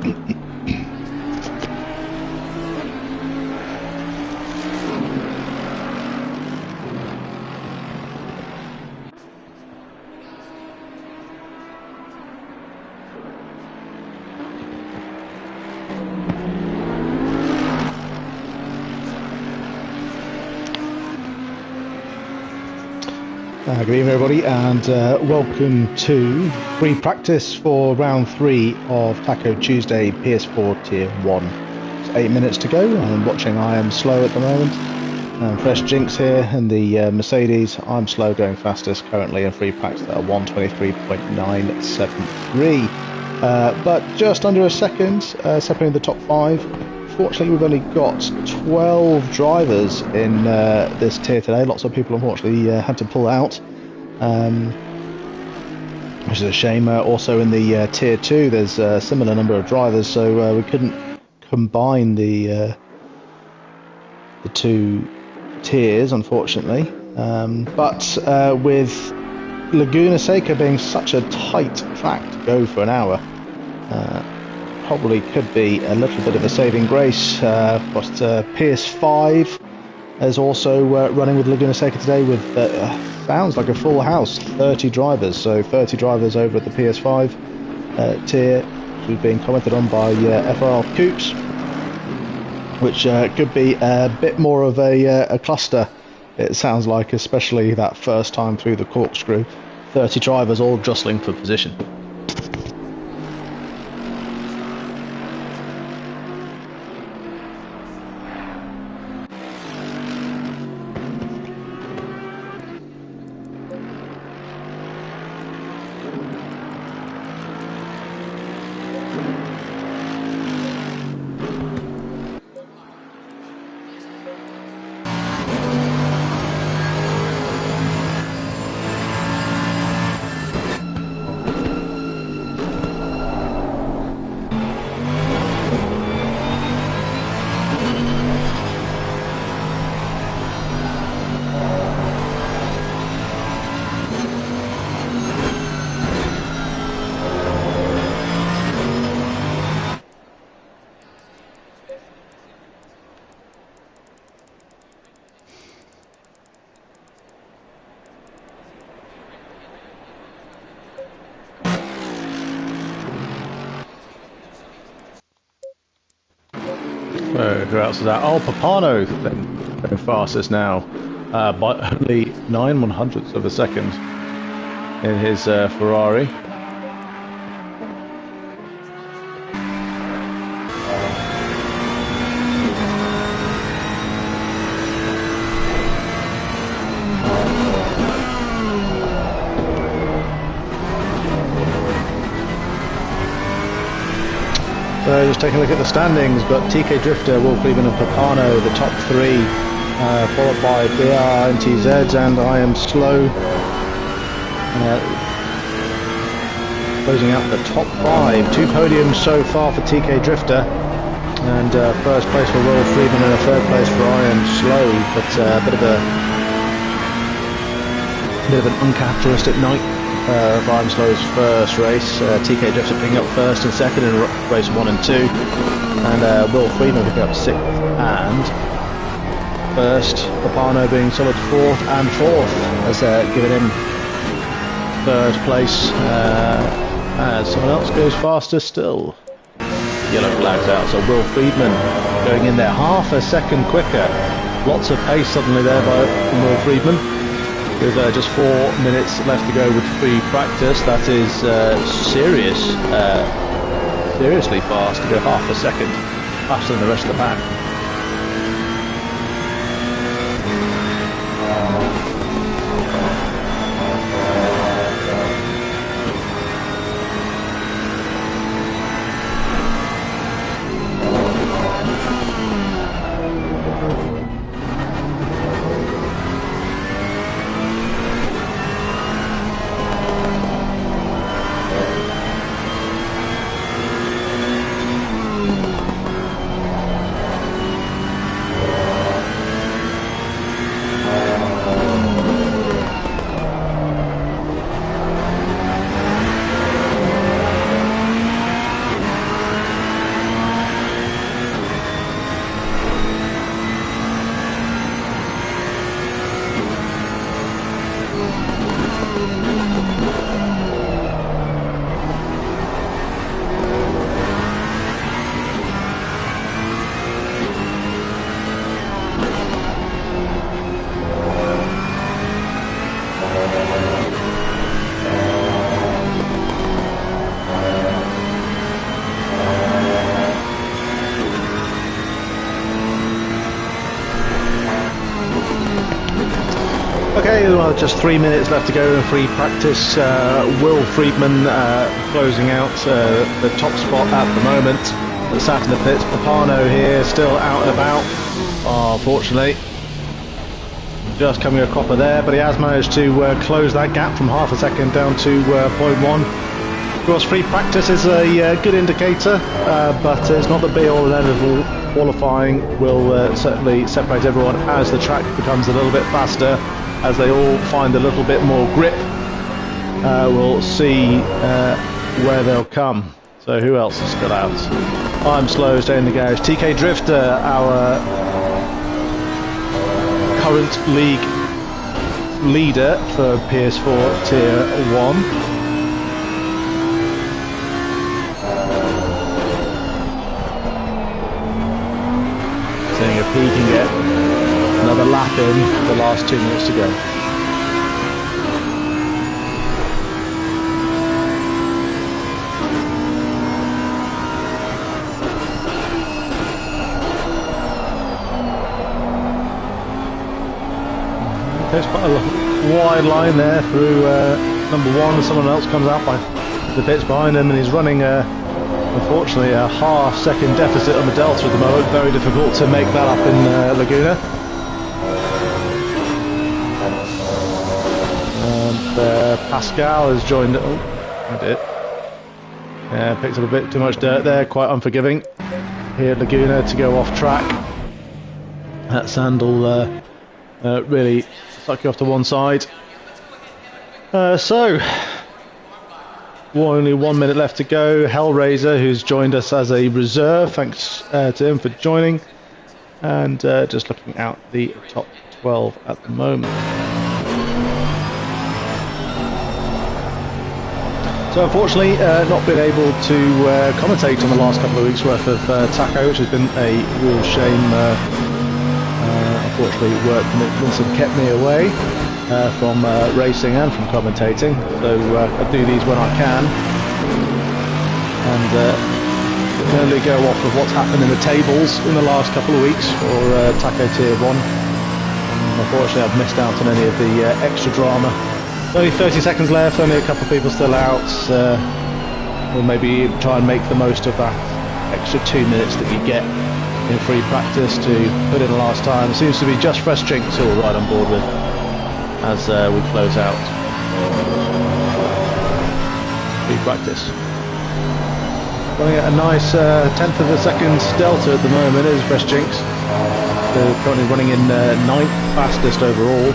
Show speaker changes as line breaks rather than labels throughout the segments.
Good evening everybody, and welcome to free practice for round 3 of Taco Tuesday PS4 Tier 1. It's 8 minutes to go. I'm watching I Am Slow at the moment. Fresh Jinx here in the Mercedes. I'm slow, going fastest currently in free practice at 1:23.973. But just under a second, separating the top 5. Fortunately, we've only got 12 drivers in this tier today. Lots of people unfortunately had to pull out, which is a shame. Also in the tier 2, there's a similar number of drivers, so we couldn't combine the two tiers, unfortunately. But with Laguna Seca being such a tight track to go for an hour, probably could be a little bit of a saving grace. But PS5 is also running with Laguna Seca today with sounds like a full house, 30 drivers. So 30 drivers over at the PS5 tier, which is being commented on by FRL Coops, which could be a bit more of a cluster, it sounds like, especially that first time through the corkscrew. 30 drivers all jostling for position. Who else is that? Oh, Papano going fastest now by only 9/100ths of a second in his Ferrari. So just taking a look at the standings, got TK Drifter, Wolf Friedman and Papano, the top 3, followed by BR, NTZ and I Am Slow. Closing out the top 5, 2 podiums so far for TK Drifter, and first place for Wolf Friedman and a third place for I Am Slow, but a bit of an uncharacteristic night. Ryan Slow's first race, TK Drifter picking up first and second in race 1 and 2, and Will Friedman picking up 6th and first. Papano being solid 4th and 4th, has given him third place, as someone else goes faster still. Yellow flags out, so Will Friedman going in there half a second quicker. Lots of pace suddenly there from Will Friedman. With just 4 minutes left to go with free practice, that is seriously fast to go half a second faster than the rest of the pack. Okay, well, just 3 minutes left to go in free practice. Will Friedman closing out the top spot at the moment. Sat in the pits. Papano here, still out and about. Oh, unfortunately, just coming a cropper there, but he has managed to close that gap from half a second down to 0.1. Of course, free practice is a good indicator, but it's not the be-all and end-all. Qualifying will certainly separate everyone as the track becomes a little bit faster, as they all find a little bit more grip. We'll see where they'll come. So who else has got out? I'm slow, stay in the garage. TK Drifter, our current league leader for PS4 Tier 1. Seeing if he can get another lap in with the last 2 minutes to go. There's quite a wide line there through number 1. Someone else comes out by the pits behind him, and he's running unfortunately a half-second deficit on the Delta at the moment. Very difficult to make that up in Laguna. And Pascal has joined. Oh, I did. Yeah, picked up a bit too much dirt there. Quite unforgiving here at Laguna to go off track. That sandal really suck you off to one side. So only 1 minute left to go. Hellraiser, who's joined us as a reserve, thanks to him for joining, and just looking out the top 12 at the moment. So unfortunately not been able to commentate on the last couple of weeks worth of taco, which has been a real shame. Unfortunately, work commitments have kept me away from racing and from commentating, so I do these when I can, and can only go off of what's happened in the tables in the last couple of weeks for Taco Tier 1. Unfortunately, I've missed out on any of the extra drama. Only 30 seconds left, only a couple of people still out. We'll maybe try and make the most of that extra 2 minutes that you get in free practice to put in the last time. It seems to be just Fresh Drinks who we're right on board with as we close out free practice. Running at a nice tenth of a second delta at the moment is Fresh Drinks. They're currently running in 9th fastest overall.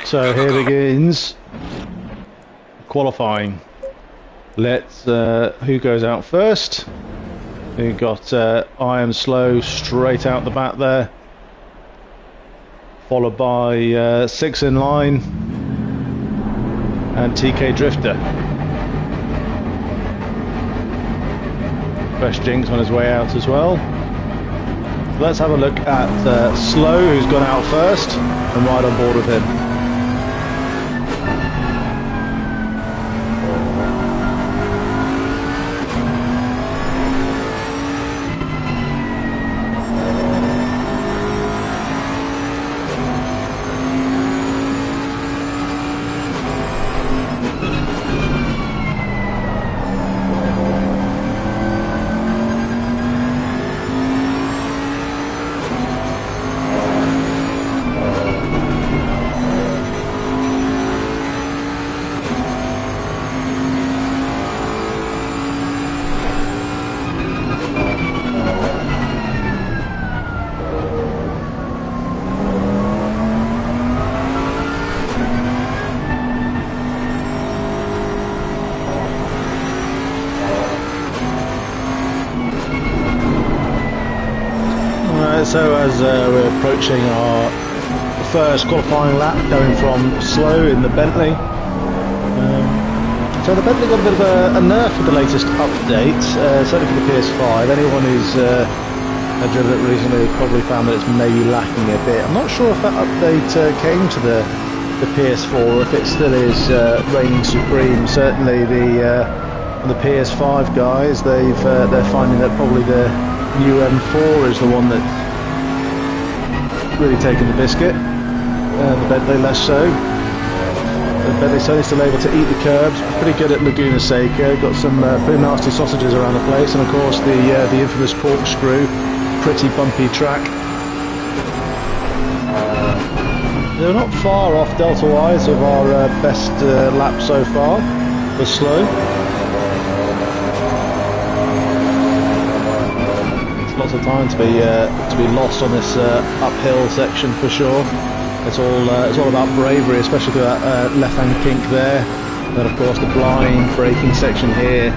So here begins qualifying. Let's who goes out first? We've got I Am Slow straight out the back there, followed by 6 in line and TK Drifter. Fresh Jinx on his way out as well. So let's have a look at Slow, who's gone out first, and right on board with him. as we're approaching our first qualifying lap, going from slow in the Bentley. So the Bentley got a bit of a nerf with the latest update, certainly for the PS5. Anyone who's driven it recently has probably found that it's maybe lacking a bit. I'm not sure if that update came to the PS4 or if it still is reigning supreme. Certainly the PS5 guys, they're finding that probably the new M4 is the one that's really taken the biscuit. The Bentley less so. The Bentley certainly still able to eat the curbs. Pretty good at Laguna Seca. Got some pretty nasty sausages around the place, and of course the infamous corkscrew. Pretty bumpy track. They're not far off Delta-wise of our best lap so far. For slow. It's lots of time to be lost on this uphill section for sure. It's all about bravery, especially through that left-hand kink there. Then of course the blind braking section here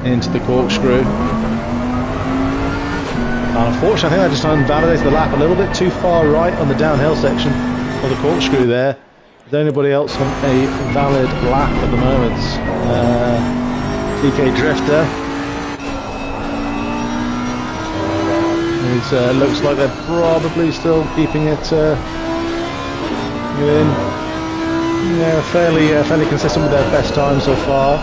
into the corkscrew. And unfortunately, I think I just invalidated the lap a little bit too far right on the downhill section of the corkscrew there. Is there anybody else on a valid lap at the moment? TK Drifter. It looks like they're probably still keeping it in. Yeah, fairly consistent with their best time so far.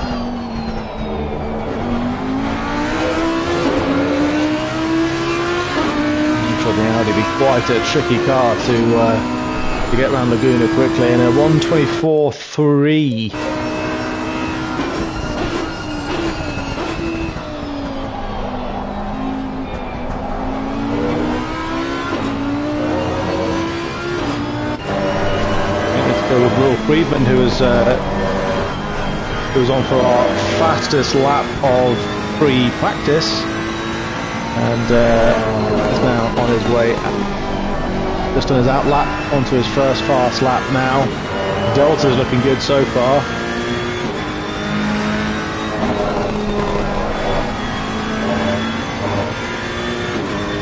I'm sure the Audi will be quite a tricky car to get around Laguna quickly in a 1:24.3. With Will Friedman, who was on for our fastest lap of pre-practice, and is now on his way, just on his out lap onto his first fast lap now. Delta's looking good so far.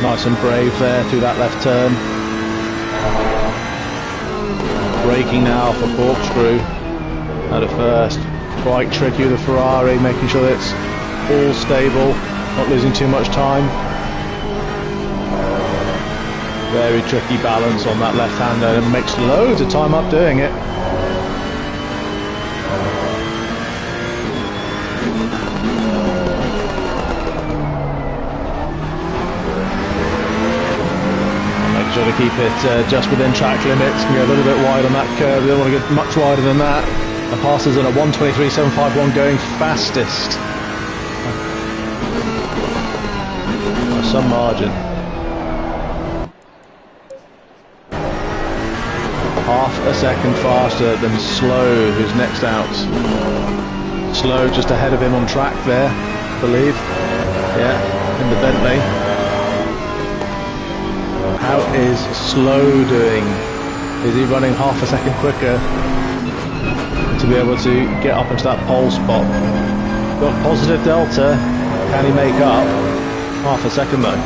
Nice and brave there through that left turn. Braking now for corkscrew out of first. Quite tricky with the Ferrari, making sure that it's all stable, not losing too much time. Very tricky balance on that left hander, and makes loads of time up doing it. Sure to keep it just within track limits. Can go a little bit wide on that curve. We don't want to get much wider than that. The passes in a 1:23.751 going fastest. By some margin. Half a second faster than Slow, who's next out. Slow just ahead of him on track there, I believe. Yeah, in the Bentley. How is Slow doing? Is he running half a second quicker to be able to get up into that pole spot? Got positive delta. Can he make up? Half a second though.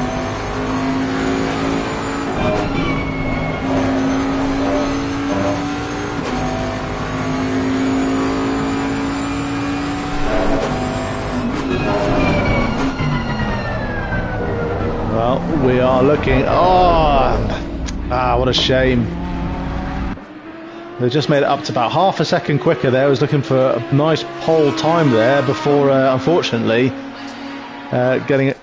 Well, we are looking. What a shame. They just made it up to about half a second quicker there. I was looking for a nice pole time there before, unfortunately, getting it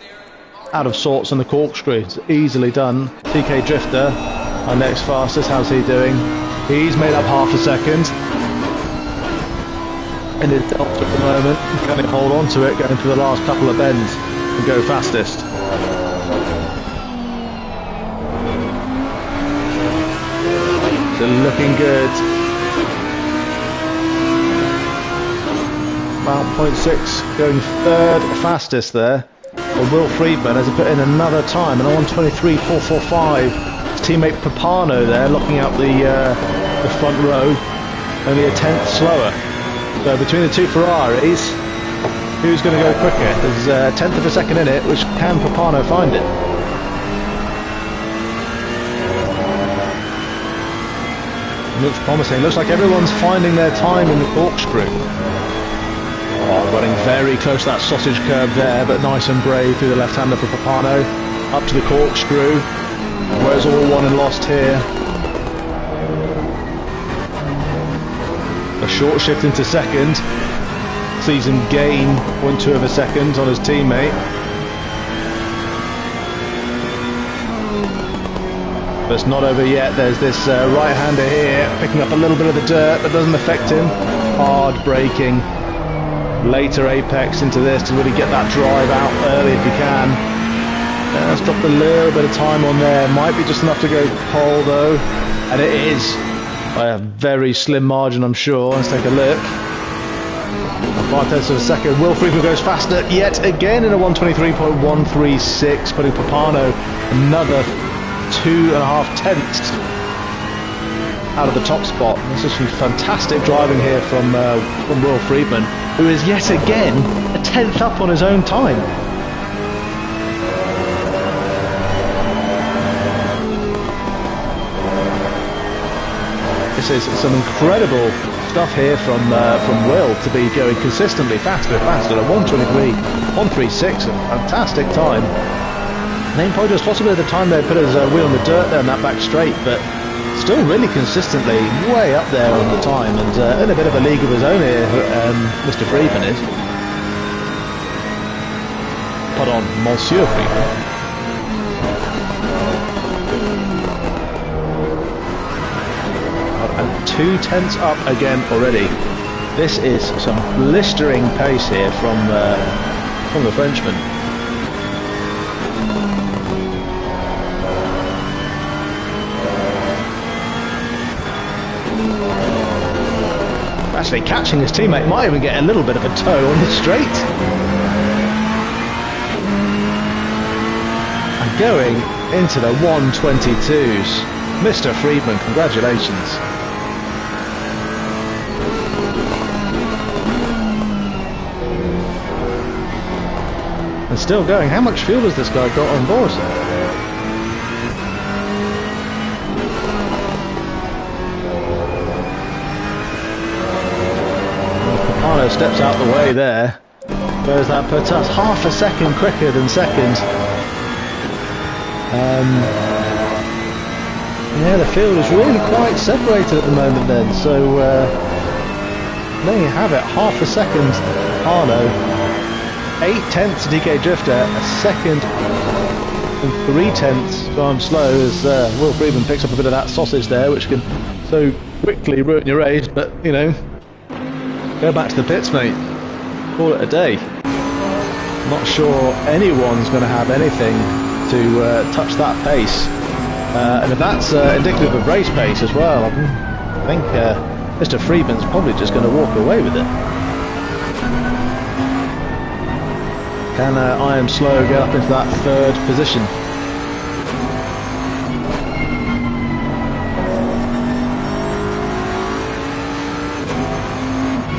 out of sorts on the corkscrew. It's easily done. TK Drifter, our next fastest. How's he doing? He's made up half a second. And his delta at the moment. Can he hold on to it going through the last couple of bends and go fastest? So looking good. About 0.6 going third fastest there. Well, Will Friedman has put in another time, and on 1:23.445. His teammate Papano there locking out the front row, only a tenth slower. So between the two Ferraris, who's going to go quicker? There's a tenth of a second in it, which can Papano find it? Looks promising. Looks like everyone's finding their time in the corkscrew. Oh, running very close to that sausage curb there, but nice and brave through the left-hander for Papano. Up to the corkscrew, where it's all won and lost here. A short shift into second. Sees him gain 0.2 of a second on his teammate. But it's not over yet. There's this right-hander here, picking up a little bit of the dirt, but doesn't affect him. Hard braking. Later apex into this to really get that drive out early if you can. Let's drop a little bit of time on there. Might be just enough to go pole though. And it is by a very slim margin, I'm sure. Let's take a look. 5/10 of a second. Will Friedman goes faster yet again in a 1:23.136, putting Papano another 2.5 tenths out of the top spot. This is some fantastic driving here from Will Friedman, who is yet again a tenth up on his own time. This is some incredible stuff here from Will to be going consistently faster and faster. A 1:23.136, a fantastic time. Main point was possibly at the time they put his wheel in the dirt there in that back straight, but still really consistently way up there on the time, and in a bit of a league of his own here, Mr. Friedman is. Pardon, Monsieur Friedman. And 2 tenths up again already. This is some blistering pace here from the Frenchman. Actually catching his teammate, might even get a little bit of a toe on the straight. And going into the 1:22s. Mr. Friedman, congratulations. And still going. How much fuel has this guy got on board? Steps out the way there. Whereas that puts us half a second quicker than second. Yeah, the field is really quite separated at the moment then. So there you have it, half a second Arno, 8 tenths DK Drifter, a second and 3 tenths time slow as Will Friedman picks up a bit of that sausage there, which can so quickly ruin your race, but you know, go back to the pits, mate. Call it a day. Not sure anyone's going to have anything to touch that pace. And if that's indicative of race pace as well, I think Mr. Friedman's probably just going to walk away with it. Can I Am Slow get up into that 3rd position?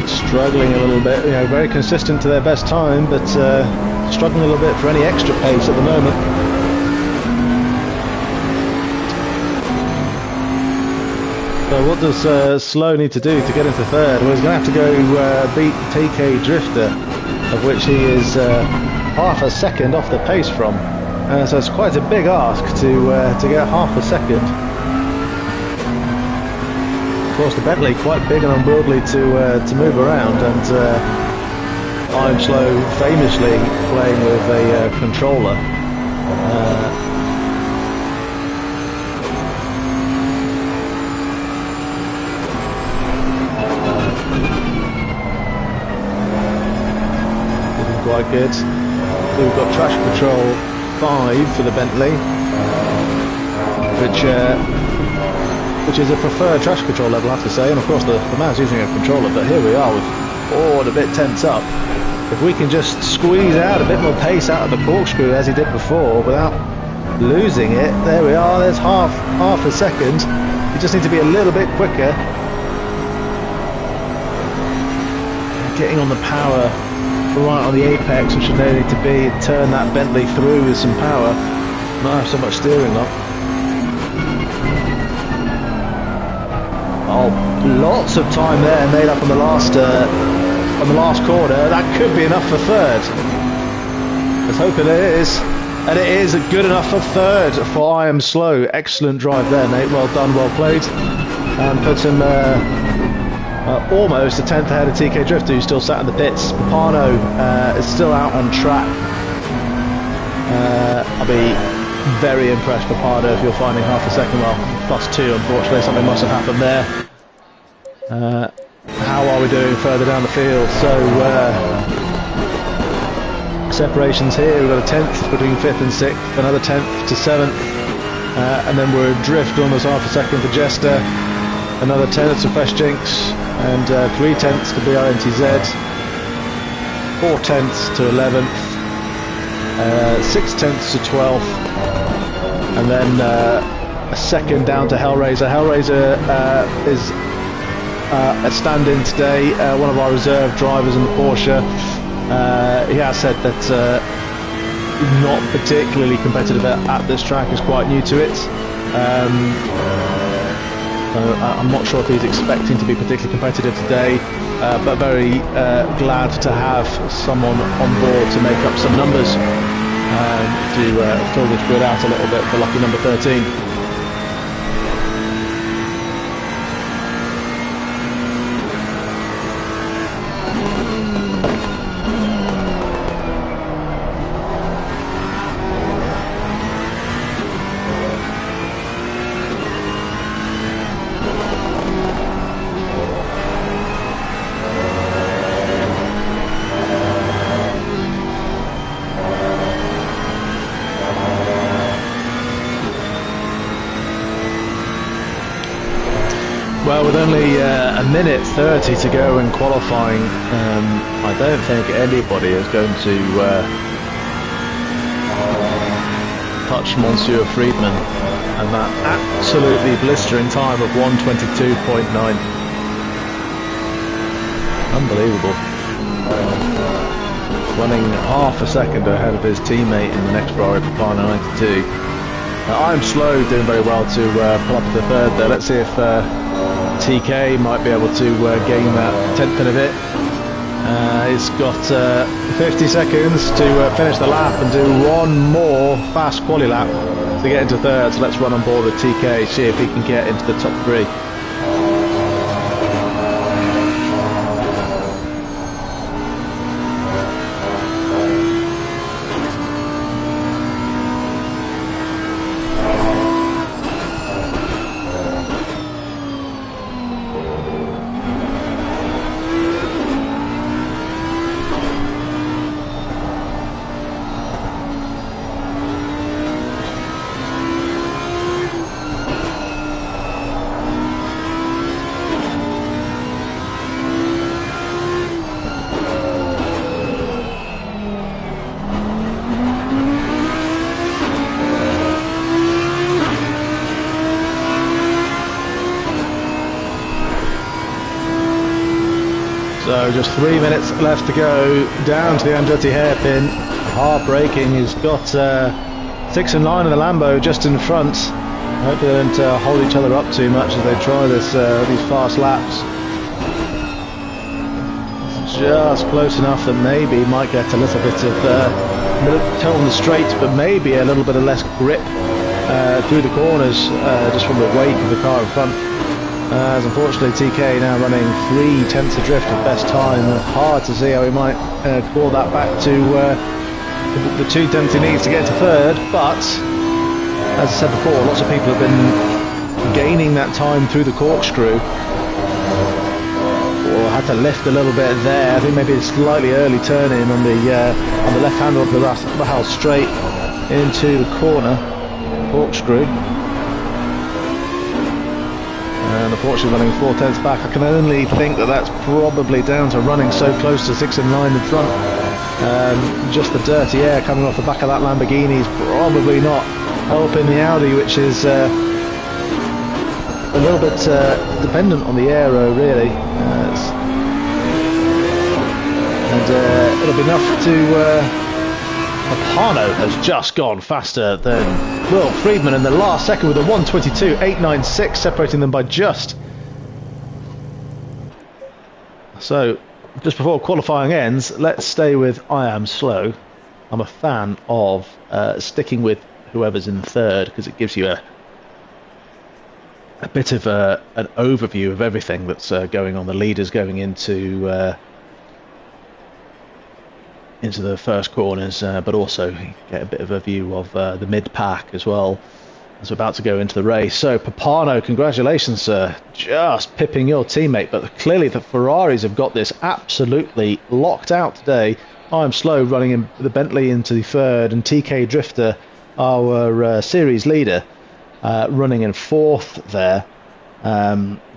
Struggling a little bit, you know, very consistent to their best time, but struggling a little bit for any extra pace at the moment. So what does Slow need to do to get into 3rd? Well, he's going to have to go beat TK Drifter, of which he is half a second off the pace from. So it's quite a big ask to get half a second. Of course, the Bentley quite big and unwieldy to move around, and I'm Slow famously playing with a controller. Looking quite good. So we've got traction control 5 for the Bentley, which is a preferred traction control level, I have to say, and of course the man's using a controller, but here we are with Ford a bit tense up. If we can just squeeze out a bit more pace out of the corkscrew as he did before without losing it, there we are, there's half a second. You just need to be a little bit quicker. Getting on the power right on the apex, which should no need to be, turn that Bentley through with some power, not have so much steering lock. Lots of time there made up on the last corner. That could be enough for third. Let's hope it is. And it is good enough for third for I Am Slow. Excellent drive there, mate. Well done, well played. And puts him almost a tenth ahead of TK Drifter, who's still sat in the pits. Papano is still out on track. I'll be very impressed, Papano, if you're finding half a second. Well, +2, unfortunately. Something must have happened there. How are we doing further down the field? So separations here. We've got a tenth between 5th and 6th, another 10th to 7th, and then we're adrift almost half a second for Jester, another 10th to Fresh Jinx, and 3 tenths to BRNTZ, 4 tenths to 11th, 6 tenths to 12th, and then a second down to Hellraiser. Hellraiser is a stand-in today, one of our reserve drivers in the Porsche. He has said that not particularly competitive at this track, is quite new to it. I'm not sure if he's expecting to be particularly competitive today, but very glad to have someone on board to make up some numbers to fill this grid out a little bit for lucky number 13. Well, with only a minute 30 to go in qualifying, I don't think anybody is going to touch Monsieur Friedman and that absolutely blistering time of 1:22.9. Unbelievable. Running half a second ahead of his teammate in the next Ferrari, Papano 92. I Am Slow doing very well to pull up to the third there. Let's see if TK might be able to gain that 10th in a bit. He's got 50 seconds to finish the lap and do one more fast quali lap to get into third. So let's run on board with TK, see if he can get into the top 3. So just 3 minutes left to go down to the Andretti hairpin. Heartbreaking. He's got 6 and 9 in the Lambo just in front. I hope they don't hold each other up too much as they try this these fast laps. It's just close enough that maybe he might get a little bit of toe on the straight, but maybe a little bit of less grip through the corners just from the wake of the car in front. As unfortunately TK now running 3 tenths adrift at best time. Hard to see how he might claw that back to the 2 tenths he needs to get to third, but as I said before, lots of people have been gaining that time through the corkscrew, or had to lift a little bit there. I think maybe a slightly early turn in on the left hand of the Rahal straight into the corner corkscrew. And unfortunately running 4 tenths back. I can only think that that's probably down to running so close to 6 and 9 in front. Just the dirty air coming off the back of that Lamborghini is probably not helping the Audi, which is a little bit dependent on the aero, really. And it'll be enough to... Papano has just gone faster than Will Friedman in the last second with a 1:22.896, separating them by just So, just before qualifying ends, let's stay with I Am Slow. I'm a fan of sticking with whoever's in third because it gives you a bit of an overview of everything that's going on. The leaders going into the first corners, but also get a bit of a view of the mid-pack as well as we're about to go into the race. So Papano, congratulations, sir, just pipping your teammate, but clearly the Ferraris have got this absolutely locked out today. I'm Slow running in the Bentley into the third, and TK Drifter, our series leader, running in fourth there.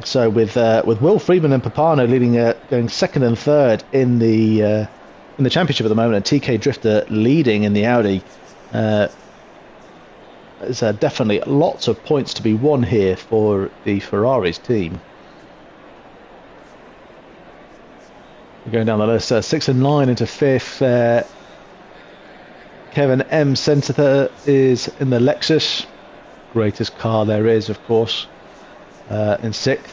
So with Will Friedman and Papano leading, going second and third in the championship at the moment, and TK Drifter leading in the Audi. There's definitely lots of points to be won here for the Ferraris team. We're going down the list, 6 and 9 into 5th. Kevin M. Sensither is in the Lexus. Greatest car there is, of course. In 6th.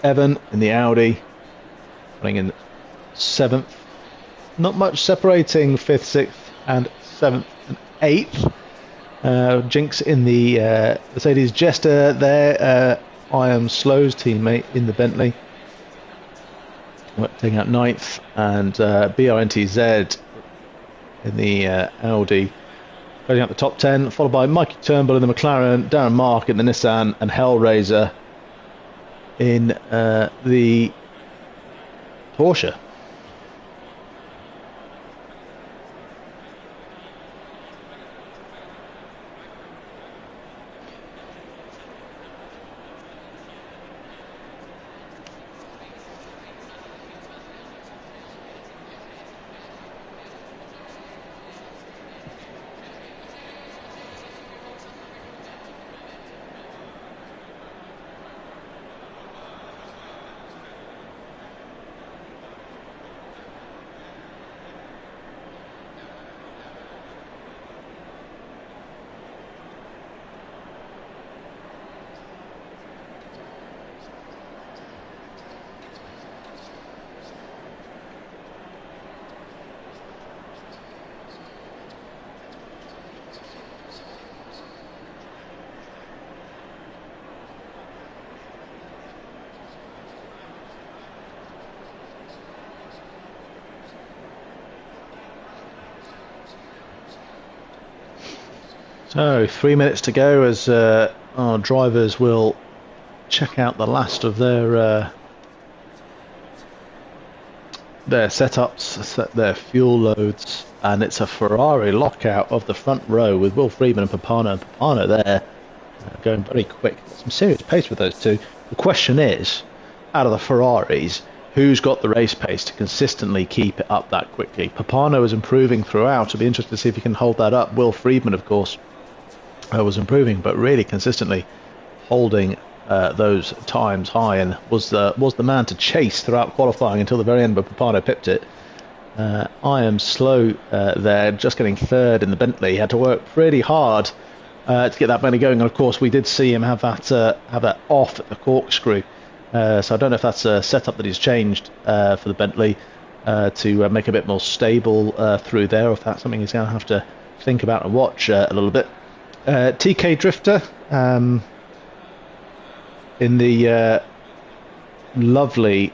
Evan in the Audi. Running in 7th. Not much separating 5th, 6th and 7th and 8th. Jinx in the Mercedes Jester there. I Am Slow's teammate in the Bentley. Taking out 9th. And BRNTZ in the Audi. Closing out the top 10. Followed by Mikey Turnbull in the McLaren. Darren Mark in the Nissan. And Hellraiser in the Porsche. So 3 minutes to go as our drivers will check out the last of their setups, set their fuel loads, and it's a Ferrari lockout of the front row with Will Friedman and Papano. And Papano there going very quick. Some serious pace with those two. The question is, out of the Ferraris, who's got the race pace to consistently keep it up that quickly? Papano is improving throughout. It'll be interesting to see if he can hold that up. Will Friedman, of course, was improving, but really consistently holding those times high, and was the man to chase throughout qualifying until the very end, but Papano pipped it. I Am Slow there, just getting third in the Bentley. He had to work pretty hard to get that Bentley going, and of course we did see him have that off at the corkscrew. So I don't know if that's a setup that he's changed for the Bentley to make it a bit more stable through there, or if that's something he's going to have to think about and watch a little bit. TK Drifter in the lovely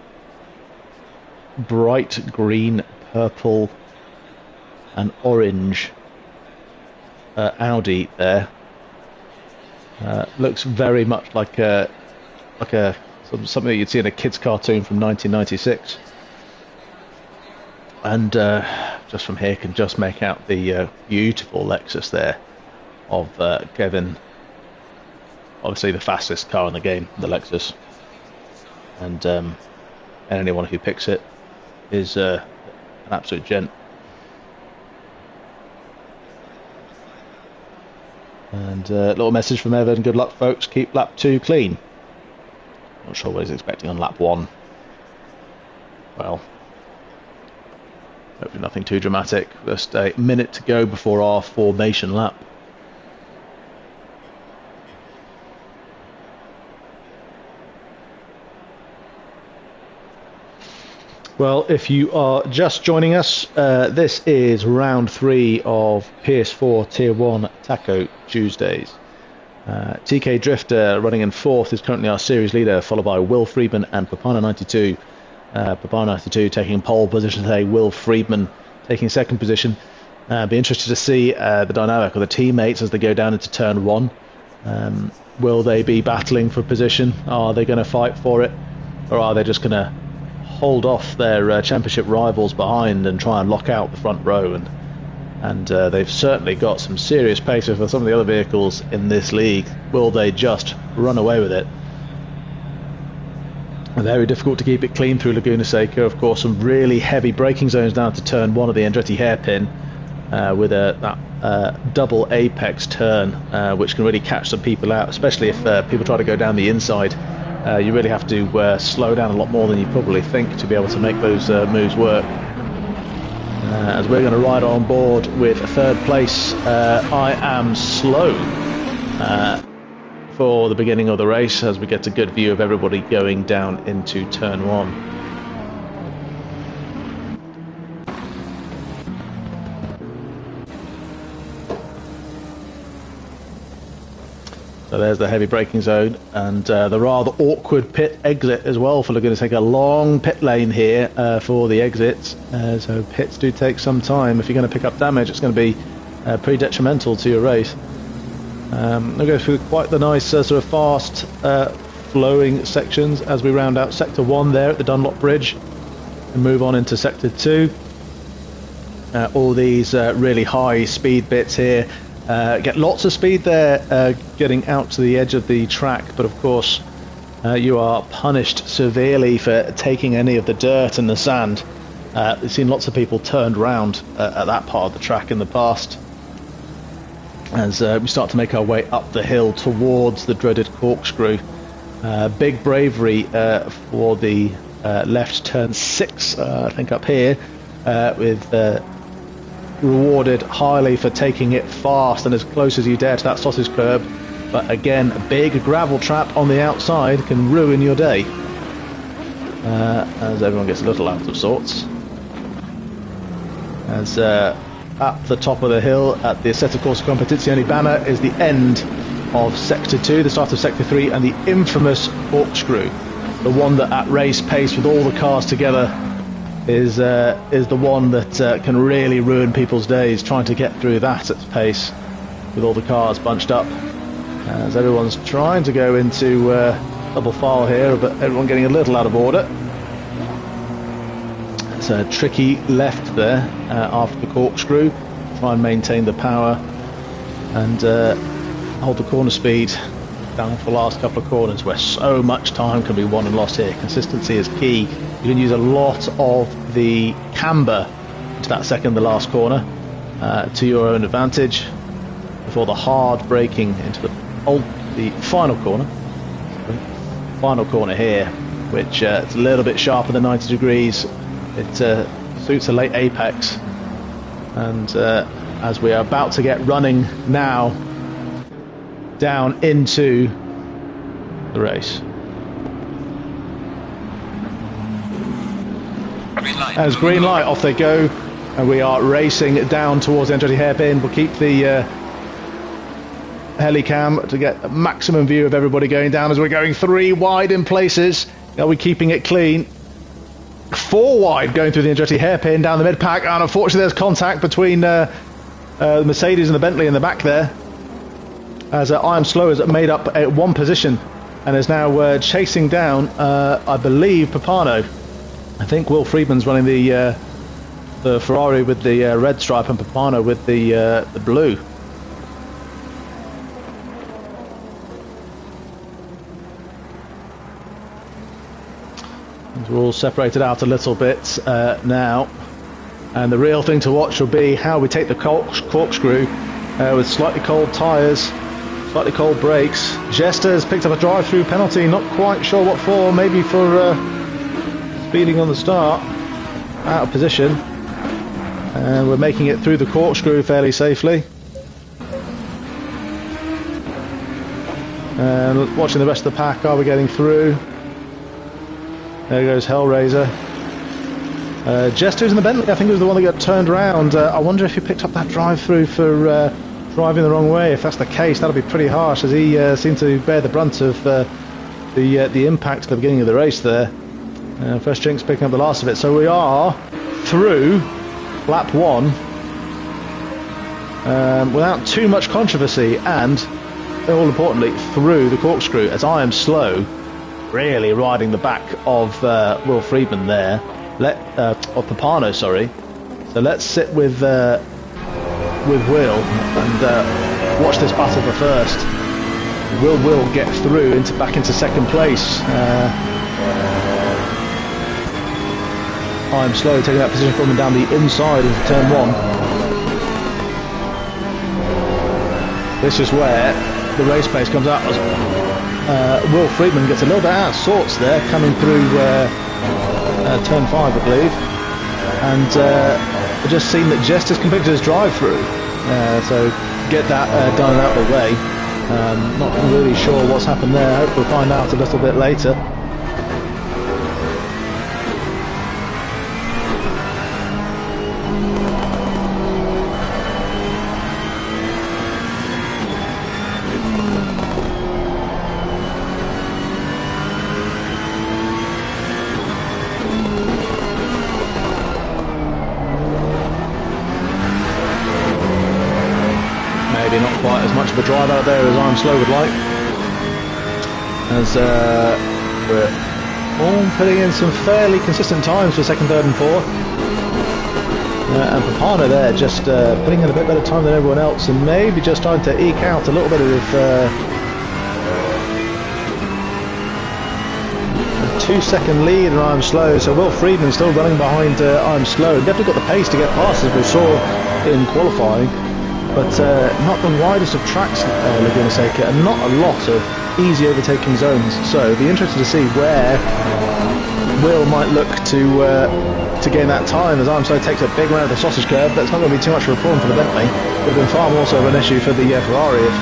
bright green, purple and orange Audi there. Looks very much like something you'd see in a kids cartoon from 1996. And just from here can just make out the beautiful Lexus there of Kevin. Obviously the fastest car in the game, the Lexus, and anyone who picks it is an absolute gent. And a little message from Evan: good luck folks, keep lap 2 clean. Not sure what he's expecting on lap 1. Well, hopefully nothing too dramatic. Just a minute to go before our formation lap. Well, if you are just joining us, this is round 3 of PS4 Tier 1 Taco Tuesdays. TK Drifter running in 4th is currently our series leader, followed by Will Friedman and Papano92. Papano92 taking pole position today, Will Friedman taking 2nd position. Be interested to see the dynamic of the teammates as they go down into turn 1. Will they be battling for position? Are they going to fight for it? Or are they just going to hold off their championship rivals behind and try and lock out the front row? And they've certainly got some serious pace for some of the other vehicles in this league. Will they just run away with it? Very difficult to keep it clean through Laguna Seca. Of course, some really heavy braking zones down to turn 1 of the Andretti hairpin with that double apex turn, which can really catch some people out, especially if people try to go down the inside. You really have to slow down a lot more than you probably think to be able to make those moves work. As we're going to ride on board with 3rd place, I am slow for the beginning of the race as we get a good view of everybody going down into turn 1. So there's the heavy braking zone and the rather awkward pit exit as well for Laguna Seca. A long pit lane here for the exits, so pits do take some time. If you're going to pick up damage, it's going to be pretty detrimental to your race. We'll go through quite the nice sort of fast flowing sections as we round out Sector 1 there at the Dunlop Bridge and move on into Sector 2. All these really high speed bits here. Get lots of speed there getting out to the edge of the track, but of course you are punished severely for taking any of the dirt and the sand. We've seen lots of people turned round at that part of the track in the past as we start to make our way up the hill towards the dreaded corkscrew. Big bravery for the left turn 6, I think up here, with rewarded highly for taking it fast and as close as you dare to that sausage curb, but again a big gravel trap on the outside can ruin your day as everyone gets a little out of sorts. As at the top of the hill at the Assetto Corsa Competizione banner is the end of Sector 2, the start of Sector 3 and the infamous corkscrew, the one that at race pace with all the cars together is the one that can really ruin people's days, trying to get through that at pace with all the cars bunched up as everyone's trying to go into double file here, but everyone getting a little out of order. It's a tricky left there after the corkscrew. Try and maintain the power and hold the corner speed down for the last couple of corners where so much time can be won and lost here. Consistency is key. You can use a lot of the camber into that second to last corner to your own advantage before the hard braking into the final corner. Final corner here, which it's a little bit sharper than 90 degrees. It suits a late apex, and as we are about to get running now down into the race. As green light, off they go, and we are racing down towards the Andretti hairpin. We'll keep the helicam to get a maximum view of everybody going down as we're going 3 wide in places. Are we keeping it clean? 4 wide going through the Andretti hairpin down the mid pack, and unfortunately there's contact between the Mercedes and the Bentley in the back there, as I Am Slow has made up 1 position and is now chasing down I believe Papano. I think Will Friedman's running the Ferrari with the red stripe and Papano with the blue. We're all separated out a little bit now, and the real thing to watch will be how we take the corkscrew with slightly cold tyres, slightly cold brakes. Jester has picked up a drive-through penalty, not quite sure what for, maybe for speeding on the start, out of position, and we're making it through the corkscrew fairly safely. And watching the rest of the pack, are we getting through? There goes Hellraiser. Jester's in the Bentley, I think it was the one that got turned around. I wonder if he picked up that drive-through for driving the wrong way. If that's the case, that'll be pretty harsh, as he seemed to bear the brunt of the impact at the beginning of the race there. First Jinx picking up the last of it. So we are through lap 1 without too much controversy, and all importantly through the corkscrew, as I am slow really riding the back of Will Friedman there, of Papano, sorry. So let's sit with Will and watch this battle for first. Will get through back into second place. I'm slow taking that position from him down the inside into turn 1. This is where the race pace comes out. Will Friedman gets a little bit out of sorts there, coming through turn 5, I believe. And I've just seen that Jester's completed his drive-through. So get that done out of the way. Not really sure what's happened there. I hope we'll find out a little bit later. Not quite as much of a drive out there as I'm slow would like, as we're all putting in some fairly consistent times for second, third and fourth, and Papano there just putting in a bit better time than everyone else, and maybe just trying to eke out a little bit of a 2-second lead, and I'm slow. So Will Friedman still running behind I'm slow. Definitely got the pace to get past, as we saw in qualifying. But not the widest of tracks, Laguna Seca, and not a lot of easy overtaking zones. So be interested to see where Will might look to gain that time, as Armstrong takes a big round of the sausage curve. But it's not going to be too much of a problem for the Bentley. It would have been far more so of an issue for the Ferrari if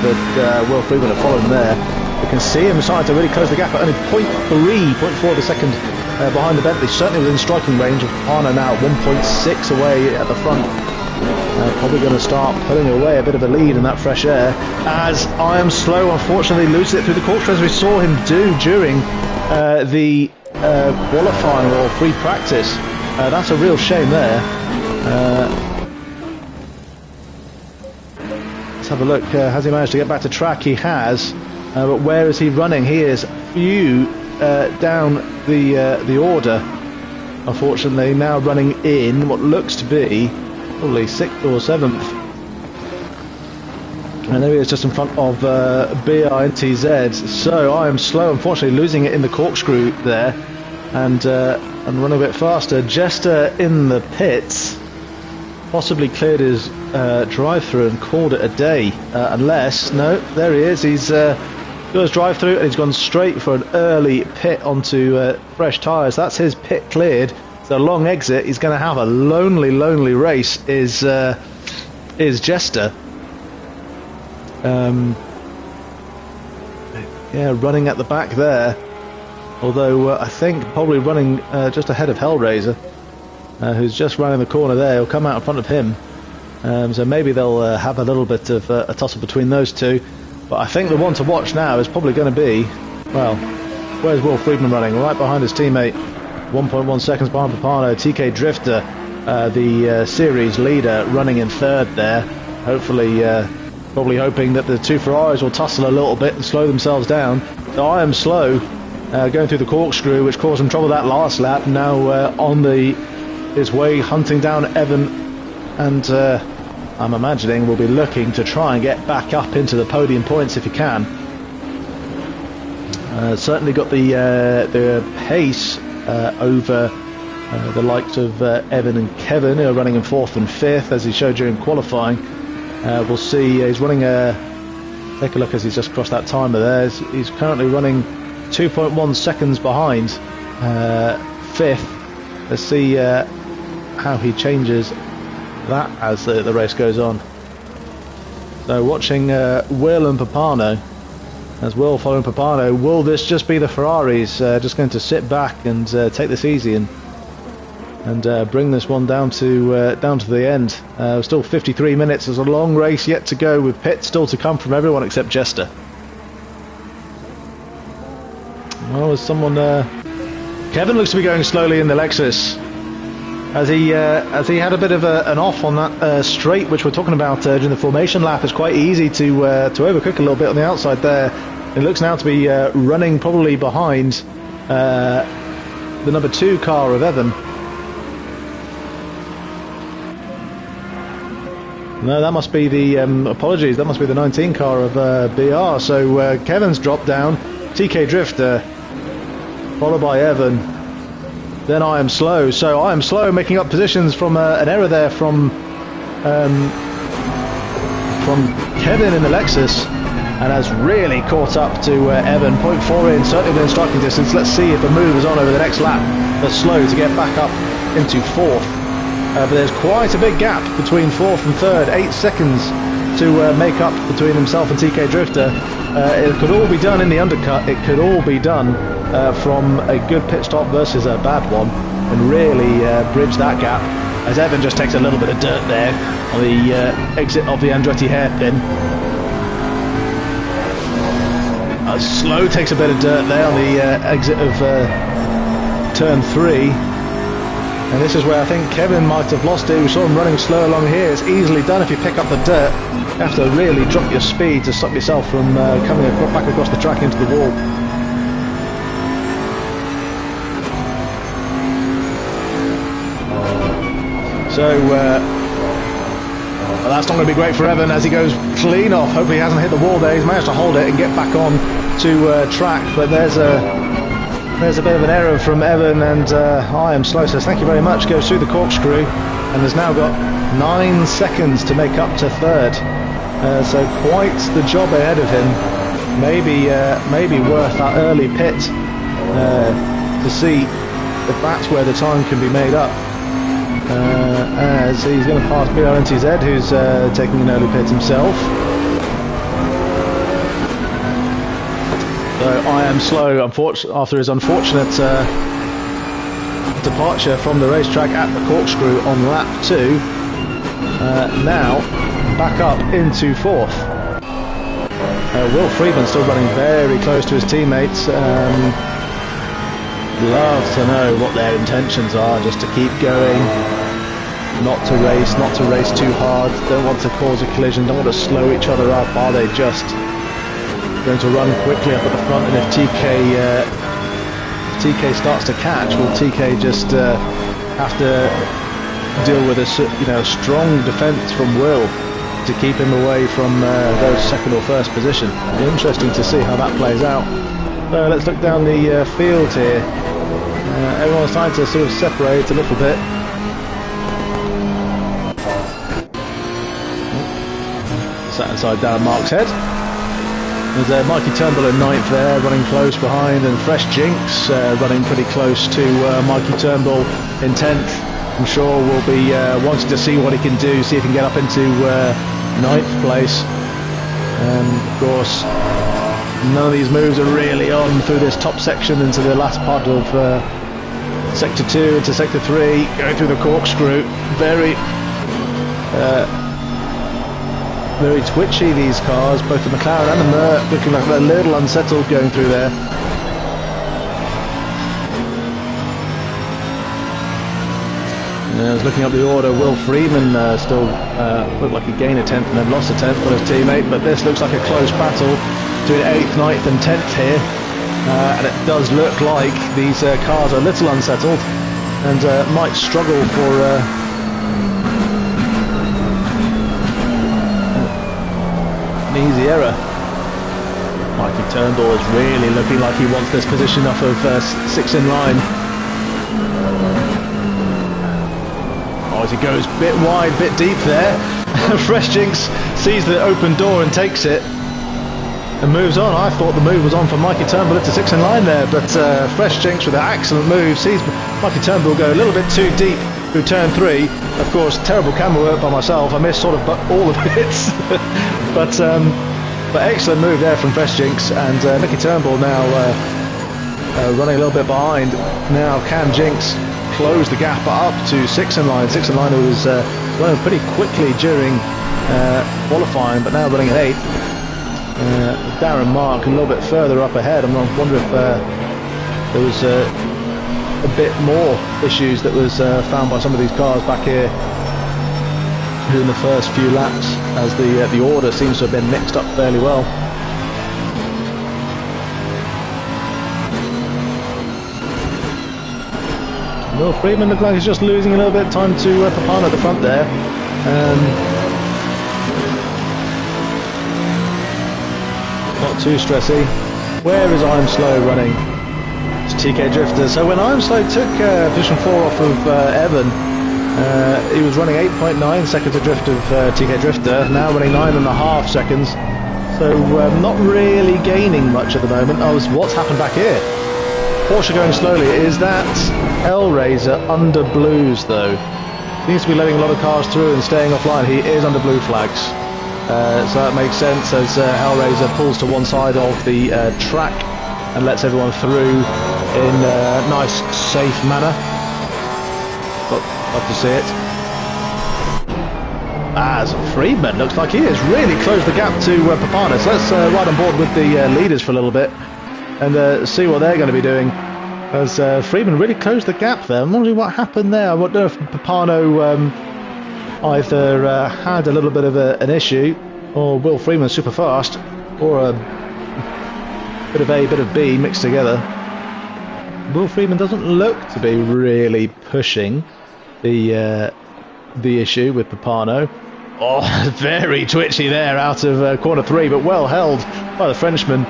Will Friedman had followed him there. You can see him starting to really close the gap, at only 0.4 of a second behind the Bentley. Certainly within striking range of Papano now, 1.6 away at the front. Probably going to start pulling away a bit of a lead in that fresh air, as I am slow unfortunately loses it through the corkscrew, as we saw him do during the qualifying or free practice. That's a real shame there. Let's have a look. Has he managed to get back to track? He has. But where is he running? He is few down the order, unfortunately, now running in what looks to be probably 6th or 7th. And there he is, just in front of BINTZ. So I am slow, unfortunately, losing it in the corkscrew there, and running a bit faster. Jester in the pits, possibly cleared his drive-through and called it a day. Unless, no, there he is. He's got his drive-through and he's gone straight for an early pit onto fresh tyres. That's his pit cleared. So long exit. He's going to have a lonely race. Is Jester? Yeah, running at the back there. Although I think probably running just ahead of Hellraiser, who's just running the corner there. He'll come out in front of him. So maybe they'll have a little bit of a tussle between those two. But I think the one to watch now is probably going to be, well, where's Will Friedman running? Right behind his teammate. 1.1 seconds behind Papano. TK Drifter, the series leader, running in third there. Hopefully, probably hoping that the two Ferraris will tussle a little bit and slow themselves down. So I am slow, going through the corkscrew, which caused him trouble that last lap. Now on his way, hunting down Evan, and I'm imagining we'll be looking to try and get back up into the podium points if he can. Certainly got the pace over the likes of Evan and Kevin, who are running in 4th and 5th, as he showed during qualifying. We'll see, he's running take a look as he's just crossed that timer there. He's currently running 2.1 seconds behind 5th. Let's see how he changes that as the race goes on. So watching Will and Papano, as Will following Papano. Will this just be the Ferraris just going to sit back and take this easy and and bring this one down to the end. Still 53 minutes. There's a long race yet to go, with pits still to come from everyone except Jester. Well, there's someone. Kevin looks to be going slowly in the Lexus, as he had a bit of an off on that straight, which we're talking about during the formation lap. It's quite easy to overcook a little bit on the outside there. It looks now to be running probably behind the number 2 car of Evan. No, that must be the apologies. That must be the 19 car of BR. So Kevin's dropped down. TK Drifter, followed by Evan. Then I Am Slow. So I Am Slow making up positions from an error there from Kevin in the Lexus, and has really caught up to Evan. 0.4 in, certainly within striking distance. Let's see if the move is on over the next lap for Slow to get back up into 4th. But there's quite a big gap between 4th and 3rd. 8 seconds to make up between himself and TK Drifter. It could all be done in the undercut. It could all be done from a good pit stop versus a bad one, and really bridge that gap, as Evan just takes a little bit of dirt there on the exit of the Andretti hairpin. Slow takes a bit of dirt there on the exit of turn 3. And this is where I think Kevin might have lost it. We saw him running slow along here. It's easily done if you pick up the dirt. You have to really drop your speed to stop yourself from coming back across the track into the wall. So well, that's not going to be great for Evan as he goes clean off. Hopefully he hasn't hit the wall there. He's managed to hold it and get back on to track. But there's a bit of an error from Evan, and I Am Slow says thank you very much, goes through the corkscrew, and has now got 9 seconds to make up to 3rd. So quite the job ahead of him. Maybe worth that early pit to see if that's where the time can be made up. As he's going to pass BRNTZ, who's taking an early pit himself. So I Am Slow, after his unfortunate departure from the racetrack at the corkscrew on lap 2, now back up into 4th. Will Friedman still running very close to his teammates. Love to know what their intentions are, just to keep going, not to race too hard, don't want to cause a collision, don't want to slow each other up. Are they just going to run quickly up at the front? And if TK starts to catch, will TK just have to deal with a strong defence from Will to keep him away from those 2nd or 1st position? Interesting to see how that plays out. So let's look down the field here. Everyone's trying to sort of separate a little bit. Sat inside down Mark's head. There's Mikey Turnbull in 9th there, running close behind, and Fresh Jinx running pretty close to Mikey Turnbull in 10th. I'm sure we'll be wanting to see what he can do, see if he can get up into 9th place. Of course, none of these moves are really on through this top section into the last part of Sector 2 into Sector 3, going through the corkscrew. Very twitchy, these cars, both the McLaren and the Merc, looking like they're a little unsettled going through there. I was looking up the order. Will Freeman still looked like he gained a 10th and then lost a 10th on his teammate, but this looks like a close battle between 8th, 9th and 10th here, and it does look like these cars are a little unsettled and might struggle for an easy error. Mikey Turnbull is really looking like he wants this position off of 6 in line. As he goes bit wide, bit deep there. Fresh Jinx sees the open door and takes it and moves on. I thought the move was on for Mikey Turnbull into 6 in line there, but Fresh Jinx with an excellent move sees Mikey Turnbull go a little bit too deep through turn 3. Of course, terrible camera work by myself. I missed sort of all of it. but excellent move there from Fresh Jinx, and Mickey Turnbull now running a little bit behind. Now can Jinx closed the gap up to 6 in line. 6 in line who was running pretty quickly during qualifying, but now running at 8th. Darren Mark a little bit further up ahead. I'm wondering if there was a bit more issues that was found by some of these cars back here in the first few laps, as the order seems to have been mixed up fairly well. Will Friedman looks like he's just losing a little bit of time to Papano at the front there. Not too stressy. Where is I'm Slow running? It's TK Drifter. So when I'm Slow took position 4 off of Evan, he was running 8.9 seconds adrift of TK Drifter, now running 9.5 seconds. So not really gaining much at the moment. What's happened back here? Porsche going slowly. Is that Hellraiser under blues though? Seems to be letting a lot of cars through and staying offline. He is under blue flags. So that makes sense as Hellraiser pulls to one side of the track and lets everyone through in a nice, safe manner. Love to see it. As Friedman looks like he has really closed the gap to Papano. So let's ride on board with the leaders for a little bit and see what they're going to be doing. As Friedman really closed the gap there. I'm wondering what happened there. I wonder if Papano either had a little bit of an issue, or Will Friedman super fast, or a bit of A, bit of B mixed together. Will Friedman doesn't look to be really pushing the issue with Papano. Oh, very twitchy there out of corner 3, but well held by the Frenchman.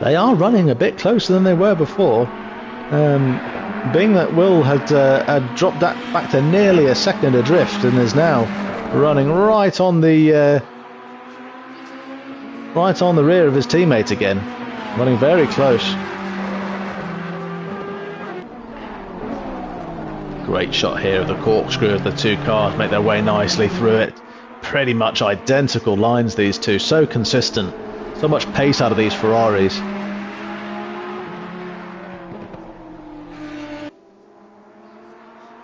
They are running a bit closer than they were before, being that Will had dropped that back to nearly a second adrift and is now running right on the rear of his teammate again, running very close. Great shot here of the corkscrew of the two cars, make their way nicely through it. Pretty much identical lines, these two, so consistent. So much pace out of these Ferraris.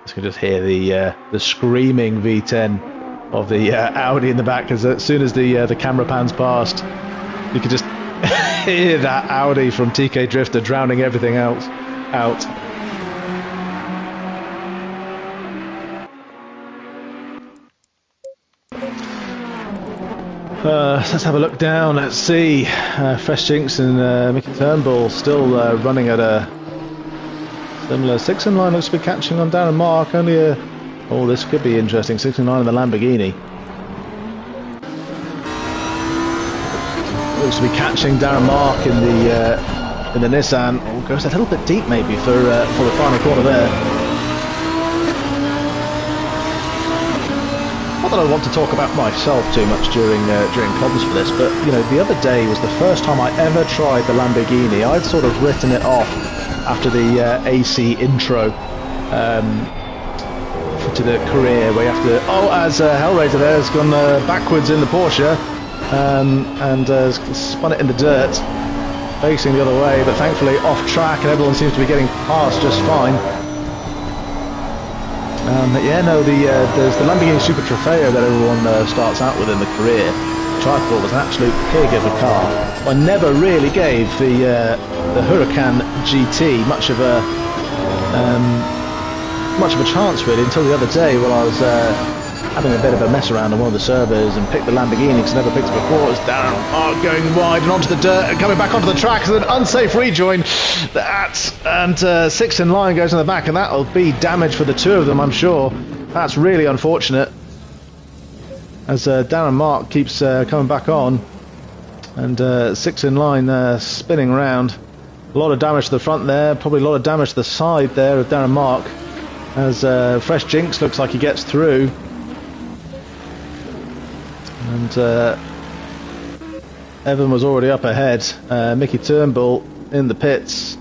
You can just hear the screaming V10 of the Audi in the back, because as soon as the camera pans past, you can just hear that Audi from TK Drifter drowning everything else out. Let's have a look down. Let's see. Fresh Jinx and Mickey Turnbull still running at a similar 6 in line. Looks to be catching on Darren Mark. Only a... Oh, this could be interesting. 6 in line in the Lamborghini. Looks to be catching Darren Mark in the Nissan. Oh, goes a little bit deep maybe for the final corner there. Not that I want to talk about myself too much during comms for this, but you know, the other day was the first time I ever tried the Lamborghini. I'd sort of written it off after the AC intro to the career, where you have to... Oh, as Hellraiser there has gone backwards in the Porsche and spun it in the dirt, facing the other way, but thankfully off track, and everyone seems to be getting past just fine. Yeah, no, there's the Lamborghini Super Trofeo that everyone starts out with in the career, which I thought was an absolute pig of a car. I never really gave the Huracan GT much of a chance really until the other day when I was having a bit of a mess around on one of the servers and picked the Lamborghini because I never picked it before. It's Darren Mark going wide and onto the dirt and coming back onto the track. It's an unsafe rejoin. And 6 in line goes in the back, and that'll be damage for the two of them, I'm sure. That's really unfortunate, as Darren Mark keeps coming back on, and 6 in line spinning round. A lot of damage to the front there, probably a lot of damage to the side there of Darren Mark, as Fresh Jinx looks like he gets through. And Evan was already up ahead. Mickey Turnbull in the pits.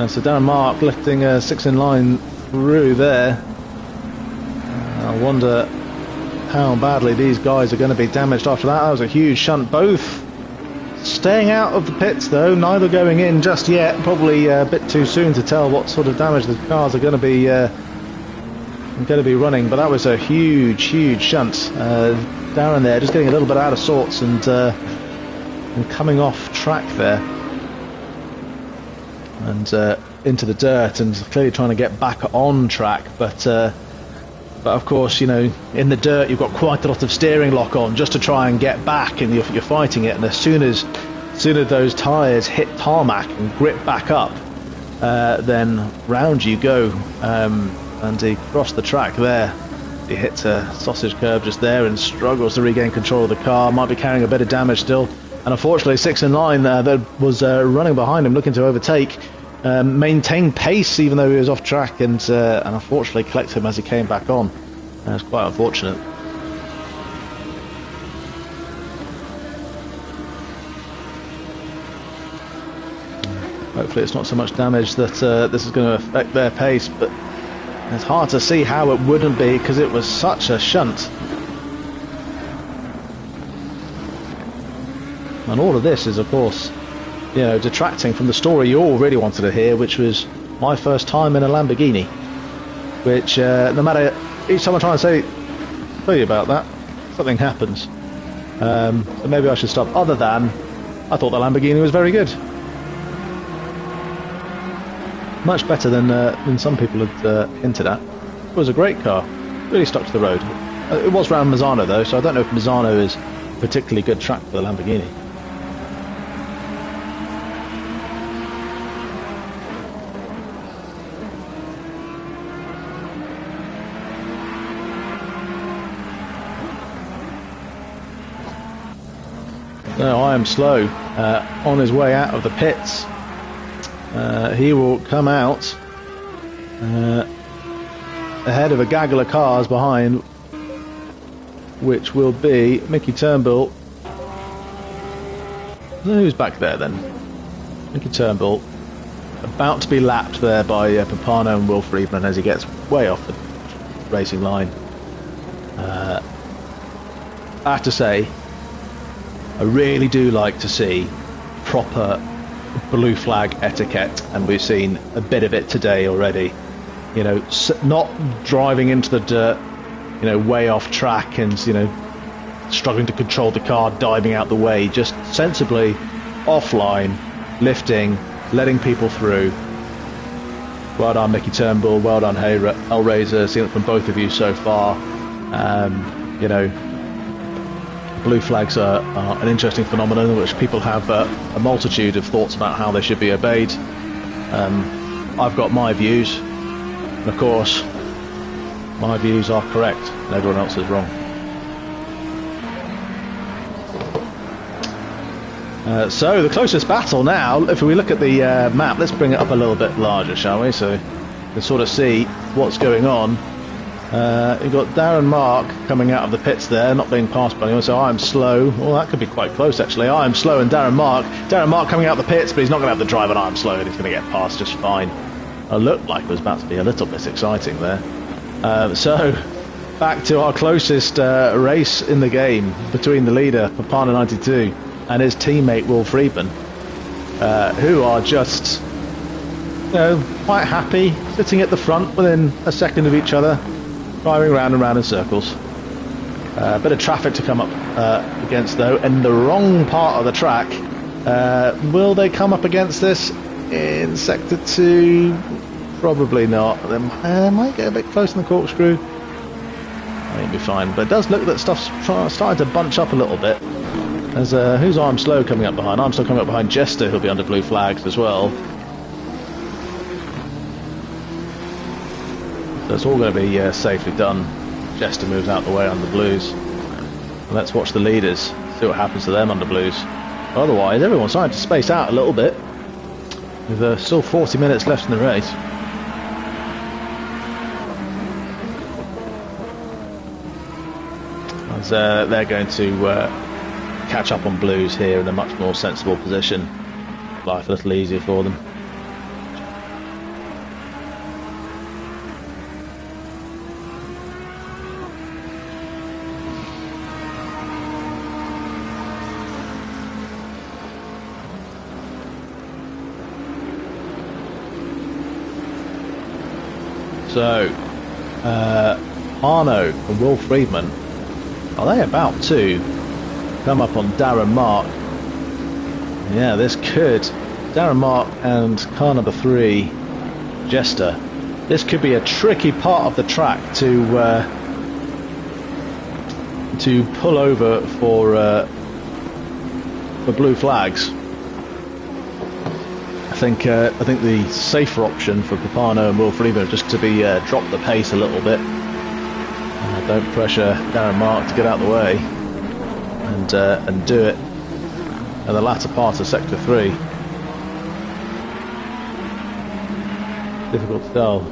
So Darren Mark lifting 6 in line through there. I wonder how badly these guys are going to be damaged after that. That was a huge shunt. Both staying out of the pits though, neither going in just yet. Probably a bit too soon to tell what sort of damage the cars are going to be running. But that was a huge shunt. Darren there just getting a little bit out of sorts and coming off track there and into the dirt, and clearly trying to get back on track, but of course, you know, in the dirt you've got quite a lot of steering lock on just to try and get back, and you're fighting it, and as soon as those tyres hit tarmac and grip back up, then round you go. And he crossed the track there. He hits a sausage curb just there and struggles to regain control of the car. Might be carrying a bit of damage still, and unfortunately 6 in line that was running behind him looking to overtake maintained pace even though he was off track, and unfortunately collected him as he came back on. It's quite unfortunate. Hopefully it's not so much damage that this is going to affect their pace, but it's hard to see how it wouldn't be because it was such a shunt. And all of this is, of course, you know, detracting from the story you all really wanted to hear, which was my first time in a Lamborghini. Which, no matter, each time I try and tell you about that, something happens. So maybe I should stop. Other than, I thought the Lamborghini was very good. Much better than some people had hinted at. It was a great car. Really stuck to the road. It was round Misano though, so I don't know if Misano is a particularly good track for the Lamborghini. No, I am slow. On his way out of the pits. He will come out ahead of a gaggle of cars behind, which will be Mickey Turnbull. Who's back there then? Mickey Turnbull, about to be lapped there by Papano and Will Friedman as he gets way off the racing line. I have to say, I really do like to see proper blue flag etiquette, and we've seen a bit of it today already. You know, not driving into the dirt, you know, way off track and, you know, struggling to control the car, diving out the way, just sensibly offline, lifting, letting people through. Well done, Mickey Turnbull. Well done, Hellraiser. Seen it from both of you so far. You know, blue flags are an interesting phenomenon which people have a multitude of thoughts about how they should be obeyed. I've got my views, and of course my views are correct and everyone else is wrong. So the closest battle now, if we look at the map, let's bring it up a little bit larger, shall we, so you can sort of see what's going on. You've got Darren Mark coming out of the pits there, not being passed by anyone, so I'm slow. Well, that could be quite close actually. I'm slow and Darren Mark coming out of the pits, but he's not going to have the drive and I'm slow, and he's going to get past just fine. It looked like it was about to be a little bit exciting there. So back to our closest race in the game between the leader Papana 92 and his teammate Will Friedman, who are just, you know, quite happy sitting at the front within a second of each other, driving round and round in circles. A bit of traffic to come up against though, in the wrong part of the track. Will they come up against this in sector 2? Probably not. They might get a bit close in the corkscrew. I think it'll be fine, but it does look that stuff's starting to bunch up a little bit. There's who's Arm Slow coming up behind? Arm Slow coming up behind Jester, who'll be under blue flags as well. So it's all going to be safely done. Jester moves out the way under blues. Let's watch the leaders, see what happens to them under blues. Otherwise, everyone's starting to space out a little bit, with still 40 minutes left in the race. As they're going to catch up on blues here in a much more sensible position. Life a little easier for them. So, Arno and Will Friedman, are they about to come up on Darren Mark? Yeah, this could. Darren Mark and car number 3, Jester. This could be a tricky part of the track to pull over for blue flags. I think the safer option for Papano and Will Friedman is just to be drop the pace a little bit. Don't pressure Darren Mark to get out of the way, and do it in the latter part of Sector 3. Difficult to tell.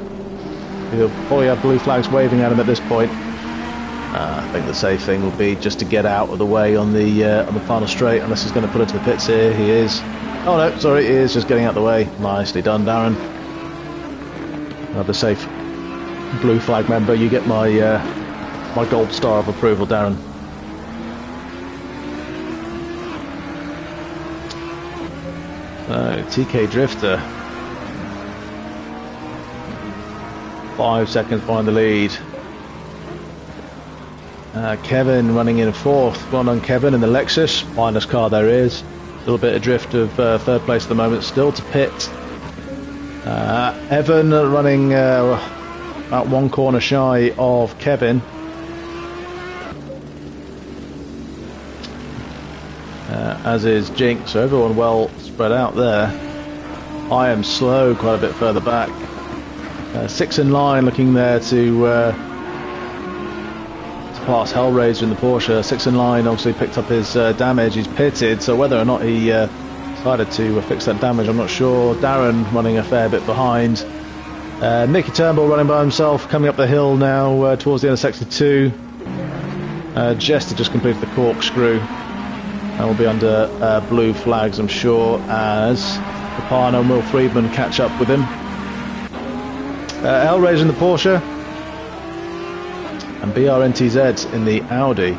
He'll probably have blue flags waving at him at this point. I think the safe thing will be just to get out of the way on the final straight, unless he's going to put it to the pits here. He is. Oh no, sorry, he is just getting out of the way. Nicely done, Darren. Another safe blue flag member. You get my my gold star of approval, Darren. TK Drifter. 5 seconds behind the lead. Kevin running in 4th. One on Kevin in the Lexus. Finest car there is. A little bit of drift of 3rd place at the moment. Still to pit. Evan running about 1 corner shy of Kevin. As is Jink. So everyone well spread out there. I am slow quite a bit further back. 6 in line, looking there to pass Hellraiser in the Porsche. 6 in line, obviously picked up his damage. He's pitted, so whether or not he decided to fix that damage, I'm not sure. Darren running a fair bit behind. Nicky Turnbull running by himself, coming up the hill now towards the end of Sector 2. Jester just completed the corkscrew. And will be under blue flags, I'm sure, as Papano and Will Friedman catch up with him. Hellraiser in the Porsche and BRNTZ in the Audi.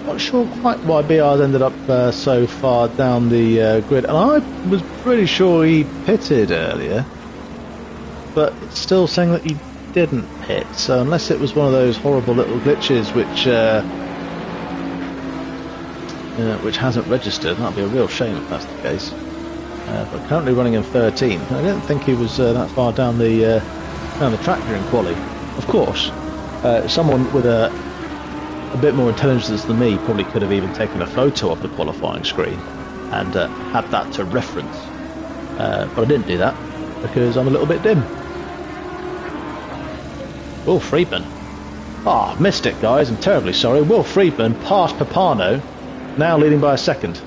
Not sure quite why BR's ended up so far down the grid, and I was pretty sure he pitted earlier, but it's still saying that he didn't pit, so unless it was one of those horrible little glitches which hasn't registered, that'd be a real shame if that's the case. But currently running in 13th. I didn't think he was that far down the track during quali. Of course, someone with a bit more intelligence than me probably could have even taken a photo of the qualifying screen and had that to reference. But I didn't do that because I'm a little bit dim. Will Friedman. Missed it, guys. I'm terribly sorry. Will Friedman passed Papano, now leading by a second.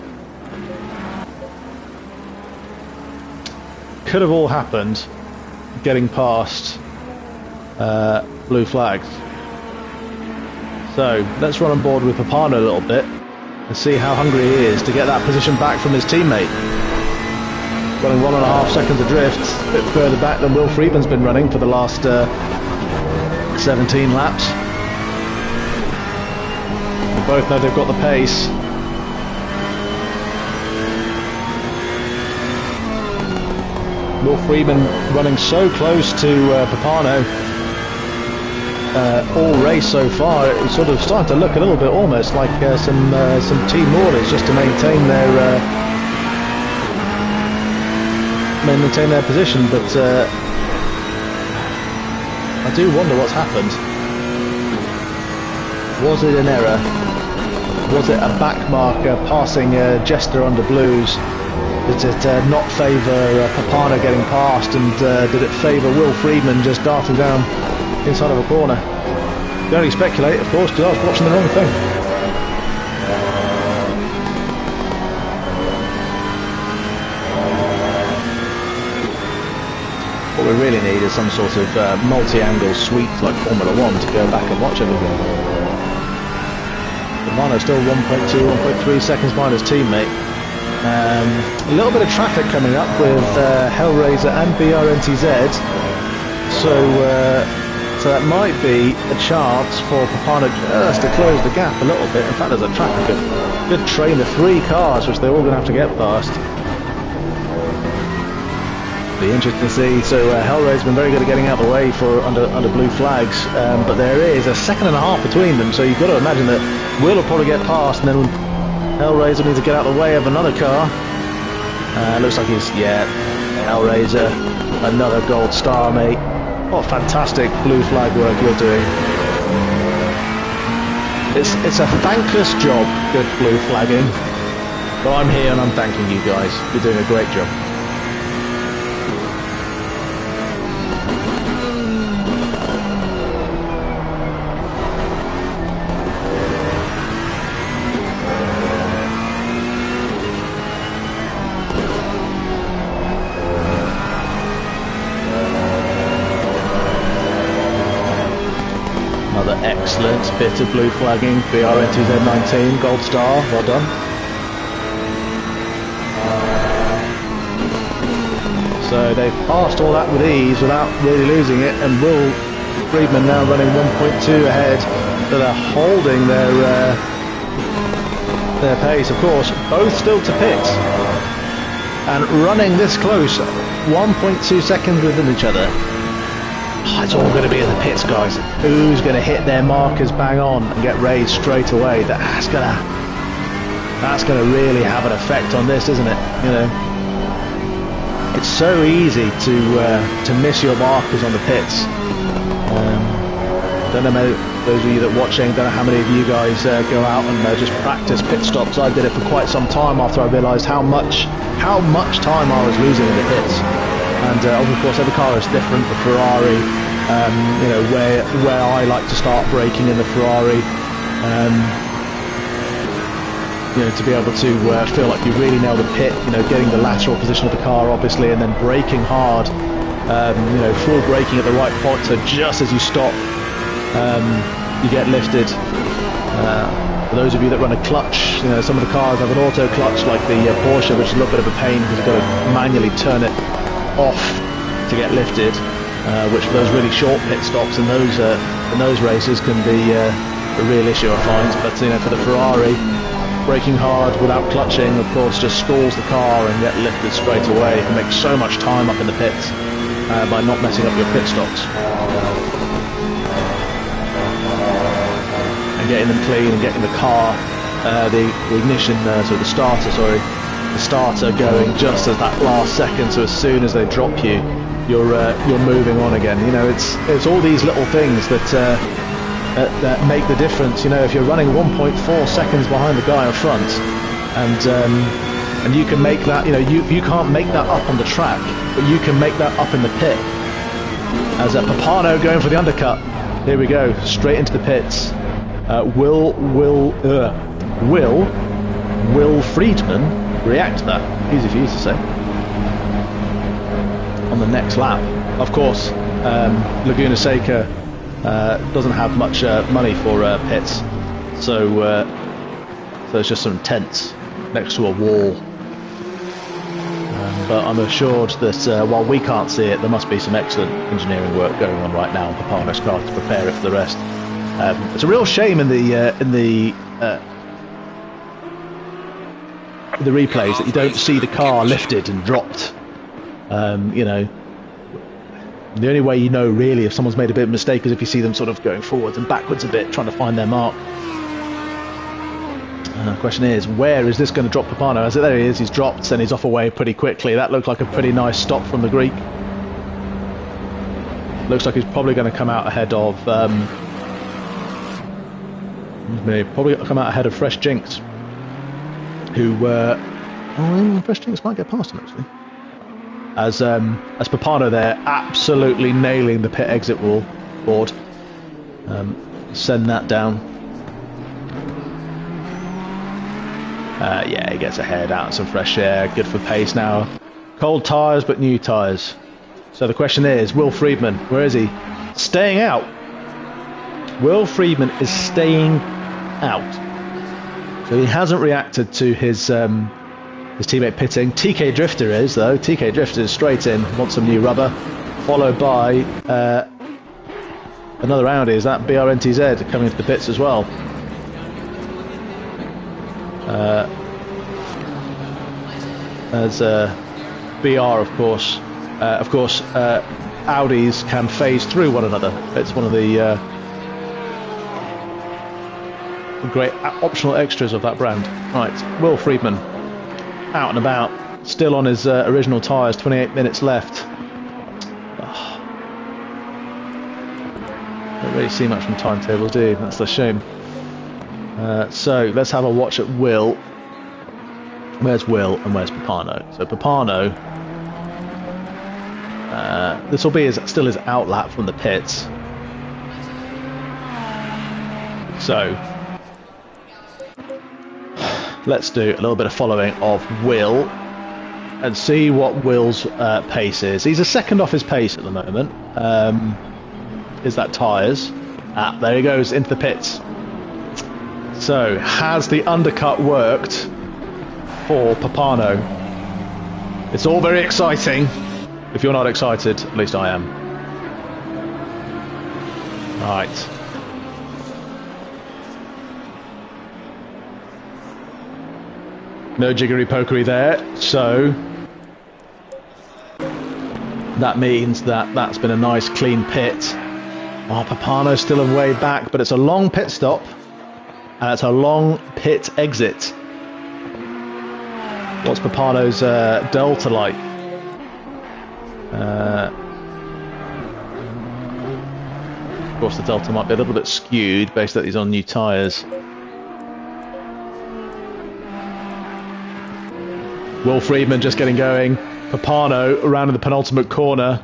Could have all happened getting past blue flags. So let's run on board with Papano a little bit and see how hungry he is to get that position back from his teammate. Running 1.5 seconds adrift, a bit further back than Will Friedman's been running for the last 17 laps. We both know they've got the pace. Will Friedman running so close to Papano all race so far. It's sort of starting to look a little bit almost like some team orders just to maintain their position, but I do wonder what's happened. Was it an error? Was it a back marker passing Jester under blues? Did it not favour Papano getting past, and did it favour Will Friedman just darting down inside of a corner? You can only speculate, of course, because I was watching the wrong thing. What we really need is some sort of multi-angle suite like Formula 1 to go back and watch everything. Papano still 1.2, 1.3 seconds behind his teammate. A little bit of traffic coming up with Hellraiser and BRNTZ, so that might be a chance for Papano just to close the gap a little bit. In fact, there's a traffic of a good train of 3 cars which they're all going to have to get past. Be interesting to see. So Hellraiser's been very good at getting out of the way for under blue flags, but there is a second and a half between them, so you've got to imagine that Will probably get past, and then Hellraiser needs to get out of the way of another car. Looks like he's, yeah, Hellraiser, another gold star, mate. What fantastic blue flag work you're doing. It's a thankless job, good blue flagging, but I'm here and I'm thanking you guys. You're doing a great job. Excellent bit of blue flagging, BRNTZ19, gold star, well done. So they've passed all that with ease without really losing it, and Will Friedman now running 1.2 ahead, so they're holding their pace, of course, both still to pit, and running this close, 1.2 seconds within each other. Oh, it's all going to be in the pits, guys. Who's going to hit their markers bang on and get raised straight away? That's going to really have an effect on this, isn't it? You know, it's so easy to miss your markers on the pits. Don't know, those of you that are watching, don't know how many of you guys go out and just practice pit stops. I did it for quite some time after I realised how much time I was losing in the pits. And of course, every car is different. The Ferrari, you know, where I like to start braking in the Ferrari, you know, to be able to feel like you really nail the pit. You know, getting the lateral position of the car, obviously, and then braking hard. You know, full braking at the right point. So just as you stop, you get lifted. For those of you that run a clutch, you know, some of the cars have an auto clutch, like the Porsche, which is a little bit of a pain because you've got to manually turn it off to get lifted, which for those really short pit stops in those races can be a real issue, I find. But you know, for the Ferrari, braking hard without clutching, of course, just stalls the car and get lifted straight away. You can make so much time up in the pits by not messing up your pit stops and getting them clean and getting the car, the ignition, so the starter going just at that last second, so as soon as they drop you, you're moving on again. You know, it's all these little things that make the difference. You know, if you're running 1.4 seconds behind the guy up front, and you can make that, you know, you can't make that up on the track, but you can make that up in the pit. As Papano going for the undercut, here we go, straight into the pits. Will Friedman react to that? Easy for you to say. On the next lap, of course, Laguna Seca doesn't have much money for pits, so there's just some tents next to a wall. But I'm assured that while we can't see it, there must be some excellent engineering work going on right now on Papano's car to prepare it for the rest. It's a real shame in the replays that you don't see the car lifted and dropped. You know, the only way you know really if someone's made a bit of a mistake is if you see them sort of going forwards and backwards a bit, trying to find their mark. The question is, where is this going to drop Papano? As there he is, he's dropped and he's off away pretty quickly. That looked like a pretty nice stop from the Greek. Looks like he's probably going to come out ahead of Fresh Jinx, who Fresh Jinx might get past him actually. As Papano there, absolutely nailing the pit exit board. Send that down. Yeah, he gets ahead, out some fresh air, good for pace now. Cold tyres, but new tyres. So the question is, Will Friedman, where is he? Staying out. Will Friedman is staying out. So he hasn't reacted to his teammate pitting. TK Drifter is, though. TK Drifter is straight in, wants some new rubber. Followed by another Audi. Is that BRNTZ coming into the pits as well? As BR, of course, Of course, Audis can phase through one another. It's one of the great optional extras of that brand. Right, Will Friedman, out and about, still on his original tyres, 28 minutes left. Don't really see much from timetables, do you? That's the shame. So let's have a watch at Will. Where's Will and where's Papano? So Papano, this will be still his outlap from the pits. So let's do a little bit of following of Will and see what Will's pace is. He's a second off his pace at the moment. Is that tyres? There he goes into the pits. So has the undercut worked for Papano? It's all very exciting. If you're not excited, at least I am. Right. No jiggery pokery there, so that means that that's been a nice clean pit. Oh, Papano's still a way back, but it's a long pit stop and it's a long pit exit. What's Papano's delta like? Of course, the delta might be a little bit skewed based that he's on new tyres. Will Friedman just getting going. Papano around in the penultimate corner.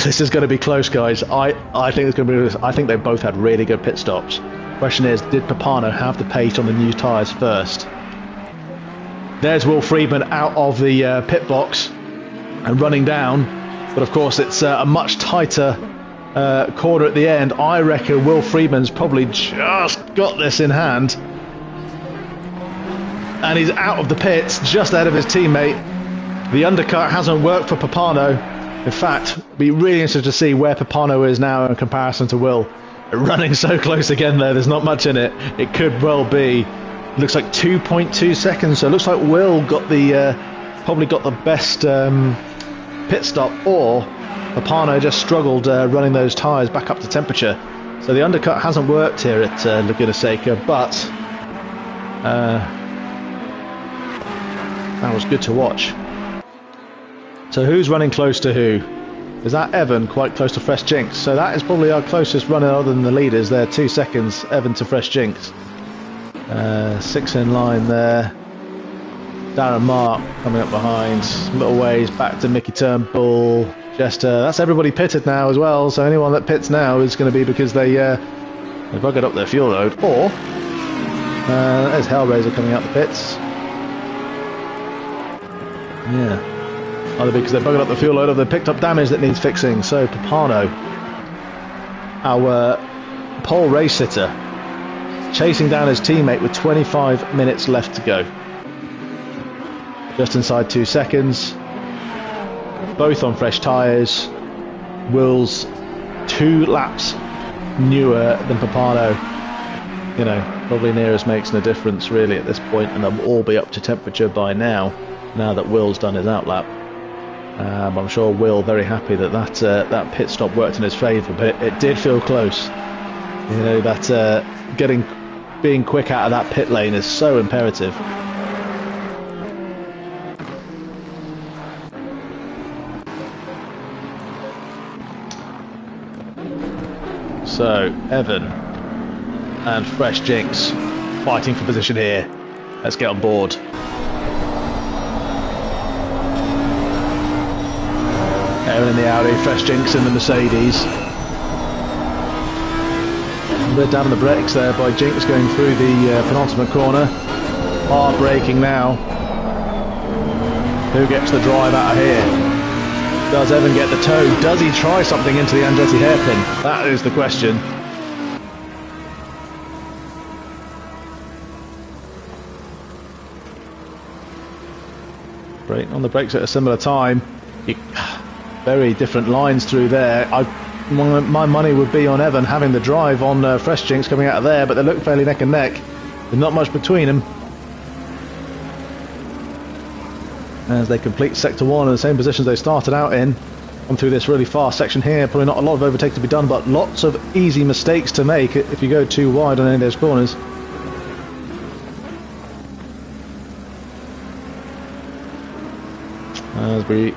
This is going to be close, guys. I think it's going to be. I think they both had really good pit stops. Question is, did Papano have the pace on the new tyres first? There's Will Friedman out of the pit box and running down, but of course it's a much tighter corner at the end. I reckon Will Friedman's probably just got this in hand, and he's out of the pits just ahead of his teammate. The undercut hasn't worked for Papano. In fact, be really interested to see where Papano is now in comparison to Will. Running so close again there, there's not much in it. It could well be, looks like 2.2 seconds, so it looks like Will got the probably got the best pit stop, or Papano just struggled running those tyres back up to temperature. So the undercut hasn't worked here at Laguna Seca, but that was good to watch. So who's running close to who? Is that Evan quite close to Fresh Jinx? So that is probably our closest runner other than the leaders there. 2 seconds, Evan to Fresh Jinx. 6 in line there. Darren Mark coming up behind. Little ways back to Mickey Turnbull. Jester. That's everybody pitted now as well. So anyone that pits now is going to be because they buggered up their fuel load. Or there's Hellraiser coming out the pits. Yeah. Either because they buggered up the fuel load or they picked up damage that needs fixing. So Papano, our pole race sitter, chasing down his teammate with 25 minutes left to go. Just inside 2 seconds. Both on fresh tyres. Will's 2 laps newer than Papano. You know, probably nearest makes no difference really at this point, and they'll all be up to temperature by now that Will's done his outlap. I'm sure Will very happy that that pit stop worked in his favour, but it did feel close. You know, that being quick out of that pit lane is so imperative. So Evan and Fresh Jinx fighting for position here. Let's get on board. Evan in the Audi, Fresh Jinx in the Mercedes. They're down on the brakes there by Jinx going through the penultimate corner. Hard braking now. Who gets the drive out of here? Does Evan get the toe? Does he try something into the Andretti hairpin? That is the question. Brake on the brakes at a similar time. Very different lines through there. My money would be on Evan having the drive on Fresh Jinx coming out of there, but they look fairly neck and neck. There's not much between them. as they complete sector 1 in the same positions they started out in. Come through this really fast section here, probably not a lot of overtake to be done, but lots of easy mistakes to make if you go too wide on any of those corners. As we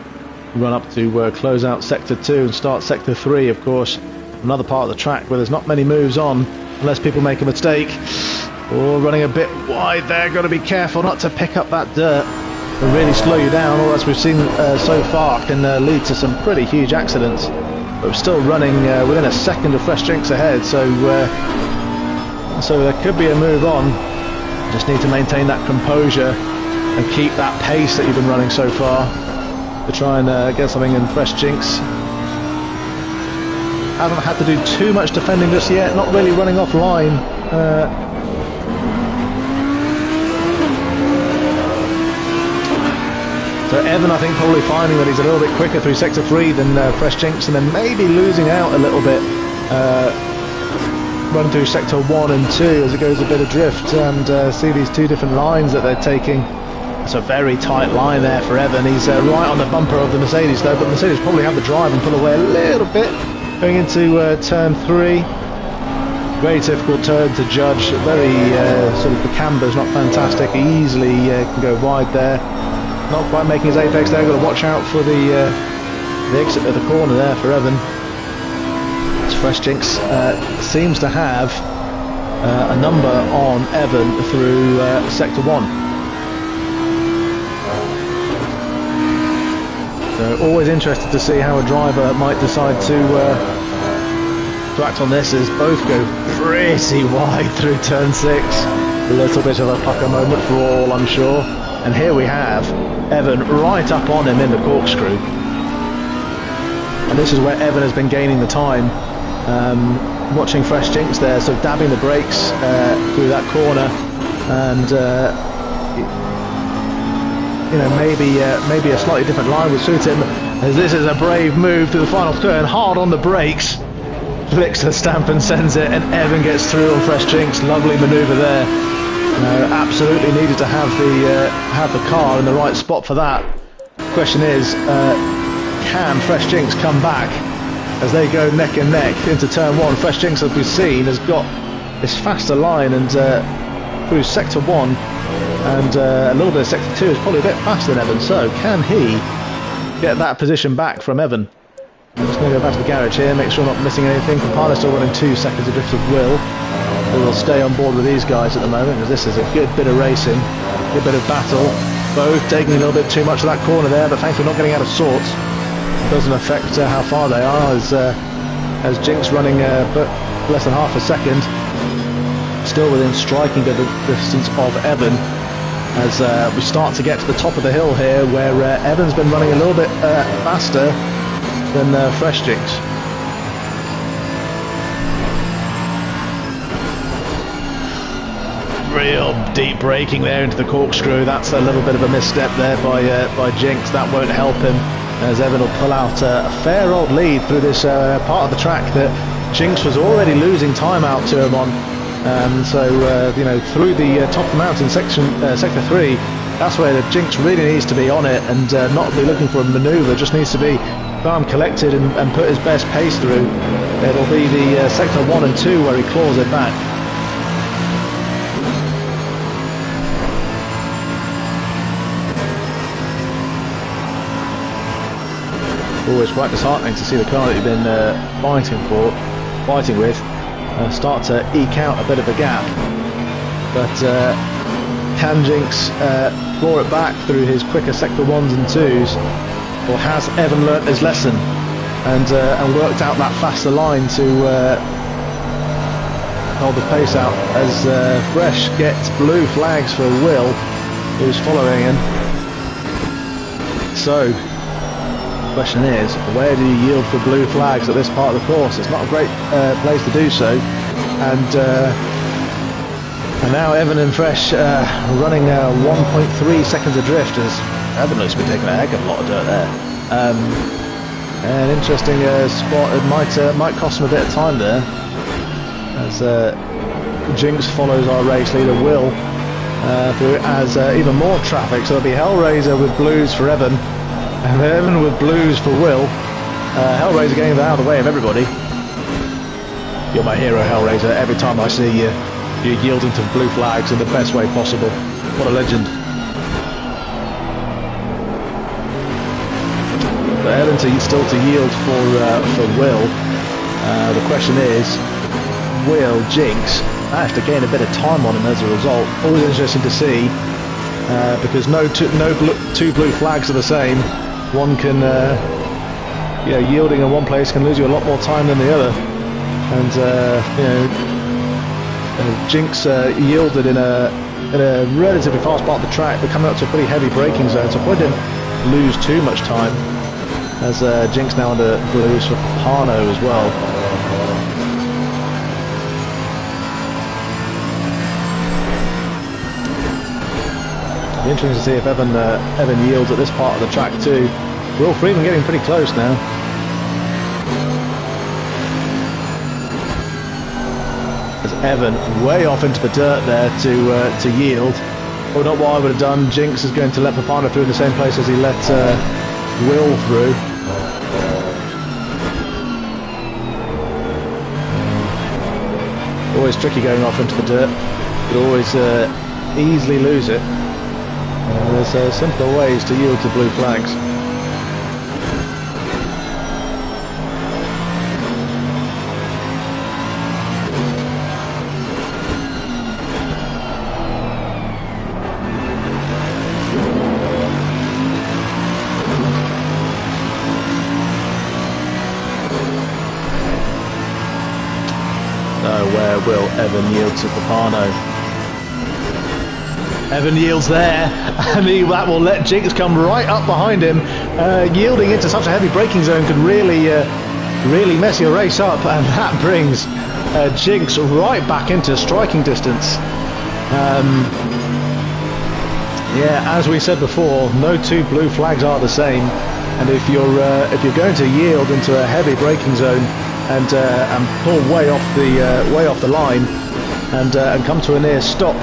run up to close out sector 2 and start sector 3, of course, another part of the track where there's not many moves on unless people make a mistake. Or running a bit wide there, got to be careful not to pick up that dirt and really slow you down, or as we've seen so far can lead to some pretty huge accidents. But we're still running within a second of Fresh Drinks ahead, so there could be a move on. Just need to maintain that composure and keep that pace that you've been running so far to try and get something in Fresh Jinx. Haven't had to do too much defending just yet, not really running off line. So Evan, I think, probably finding that he's a little bit quicker through sector 3 than Fresh Jinx, and then maybe losing out a little bit running through sector 1 and 2 as it goes a bit adrift, and see these two different lines that they're taking. It's a very tight line there for Evan. He's right on the bumper of the Mercedes though, but Mercedes probably have the drive and pull away a little bit going into turn 3. Very difficult turn to judge, very sort of the camber's not fantastic, he easily can go wide there. Not quite making his apex there, got to watch out for the exit of the corner there for Evan. As Fresh Jinx seems to have a number on Evan through sector 1. So always interested to see how a driver might decide to act on this, as both go pretty wide through turn 6. A little bit of a pucker moment for all, I'm sure. And here we have Evan right up on him in the corkscrew. And this is where Evan has been gaining the time. Watching Fresh Jinx there, so dabbing the brakes through that corner, and you know, maybe a slightly different line would suit him, as this is a brave move to the final turn, hard on the brakes, flicks the stamp and sends it, and Evan gets through on Fresh Jinx. Lovely manoeuvre there. Absolutely needed to have the car in the right spot for that. Question is, can Fresh Jinx come back as they go neck and neck into turn 1? Fresh Jinx, as we've seen, has got this faster line, and through sector 1 and a little bit of sector 2 is probably a bit faster than Evan. So can he get that position back from Evan? I'm just going to go back to the garage here, make sure I'm not missing anything. Compiler's still running 2 seconds adrift of Will. We will stay on board with these guys at the moment, because this is a good bit of racing, a good bit of battle. Both taking a little bit too much of that corner there, but thankfully not getting out of sorts. It doesn't affect how far they are, as Jinx running less than half a second, still within striking distance of Evan, as we start to get to the top of the hill here, where Evan's been running a little bit faster than Fresh Jinx. Real deep braking there into the corkscrew. That's a little bit of a misstep there by Jinx. That won't help him, as Evan will pull out a fair old lead through this part of the track that Jinx was already losing time out to him on. You know, through the top of the mountain section, sector 3, that's where the Jinx really needs to be on it, and not be looking for a manoeuvre. Just needs to be calm, collected, and put his best pace through. It'll be the sector 1 and 2 where he claws it back. Always quite disheartening to see the car that you've been fighting with, start to eke out a bit of a gap. But can Jinx claw it back through his quicker sector 1s and 2s, or has Evan learnt his lesson and worked out that faster line to hold the pace out, as Fresh gets blue flags for Will, who's following him. So the question is, where do you yield for blue flags at this part of the course? It's not a great place to do so, and now Evan and Fresh running 1.3 seconds adrift, as Evan looks to be taking a heck of a lot of dirt there. An interesting spot. It might cost him a bit of time there, as Jinx follows our race leader Will through as even more traffic. So there'll be Hellraiser with blues for Evan, and Evan with blues for Will. Hellraiser getting out of the way of everybody. You're my hero, Hellraiser. Every time I see you, you're yielding to blue flags in the best way possible. What a legend. But Evan still to yield for Will. The question is, will Jinx have to gain a bit of time on him as a result? Always interesting to see, because two blue flags are the same. One can, yielding in one place can lose you a lot more time than the other. And Jinx yielded in a relatively fast part of the track, but coming up to a pretty heavy braking zone, so probably didn't lose too much time. As Jinx now under blues for Pano as well. Be interesting to see if Evan yields at this part of the track too. Will Freeman getting pretty close now. As Evan way off into the dirt there to yield. Well, not what I would have done. Jinx is going to let Papano through in the same place as he let Will through. Always tricky going off into the dirt. You always easily lose it. There's simpler ways to yield to blue flags. Where will Evan yield to Papano? Evan yields there, and that will let Jinx come right up behind him. Yielding into such a heavy braking zone could really mess your race up, and that brings Jinx right back into striking distance. As we said before, no two blue flags are the same, and if you're going to yield into a heavy braking zone and pull way off the line and come to a near stop,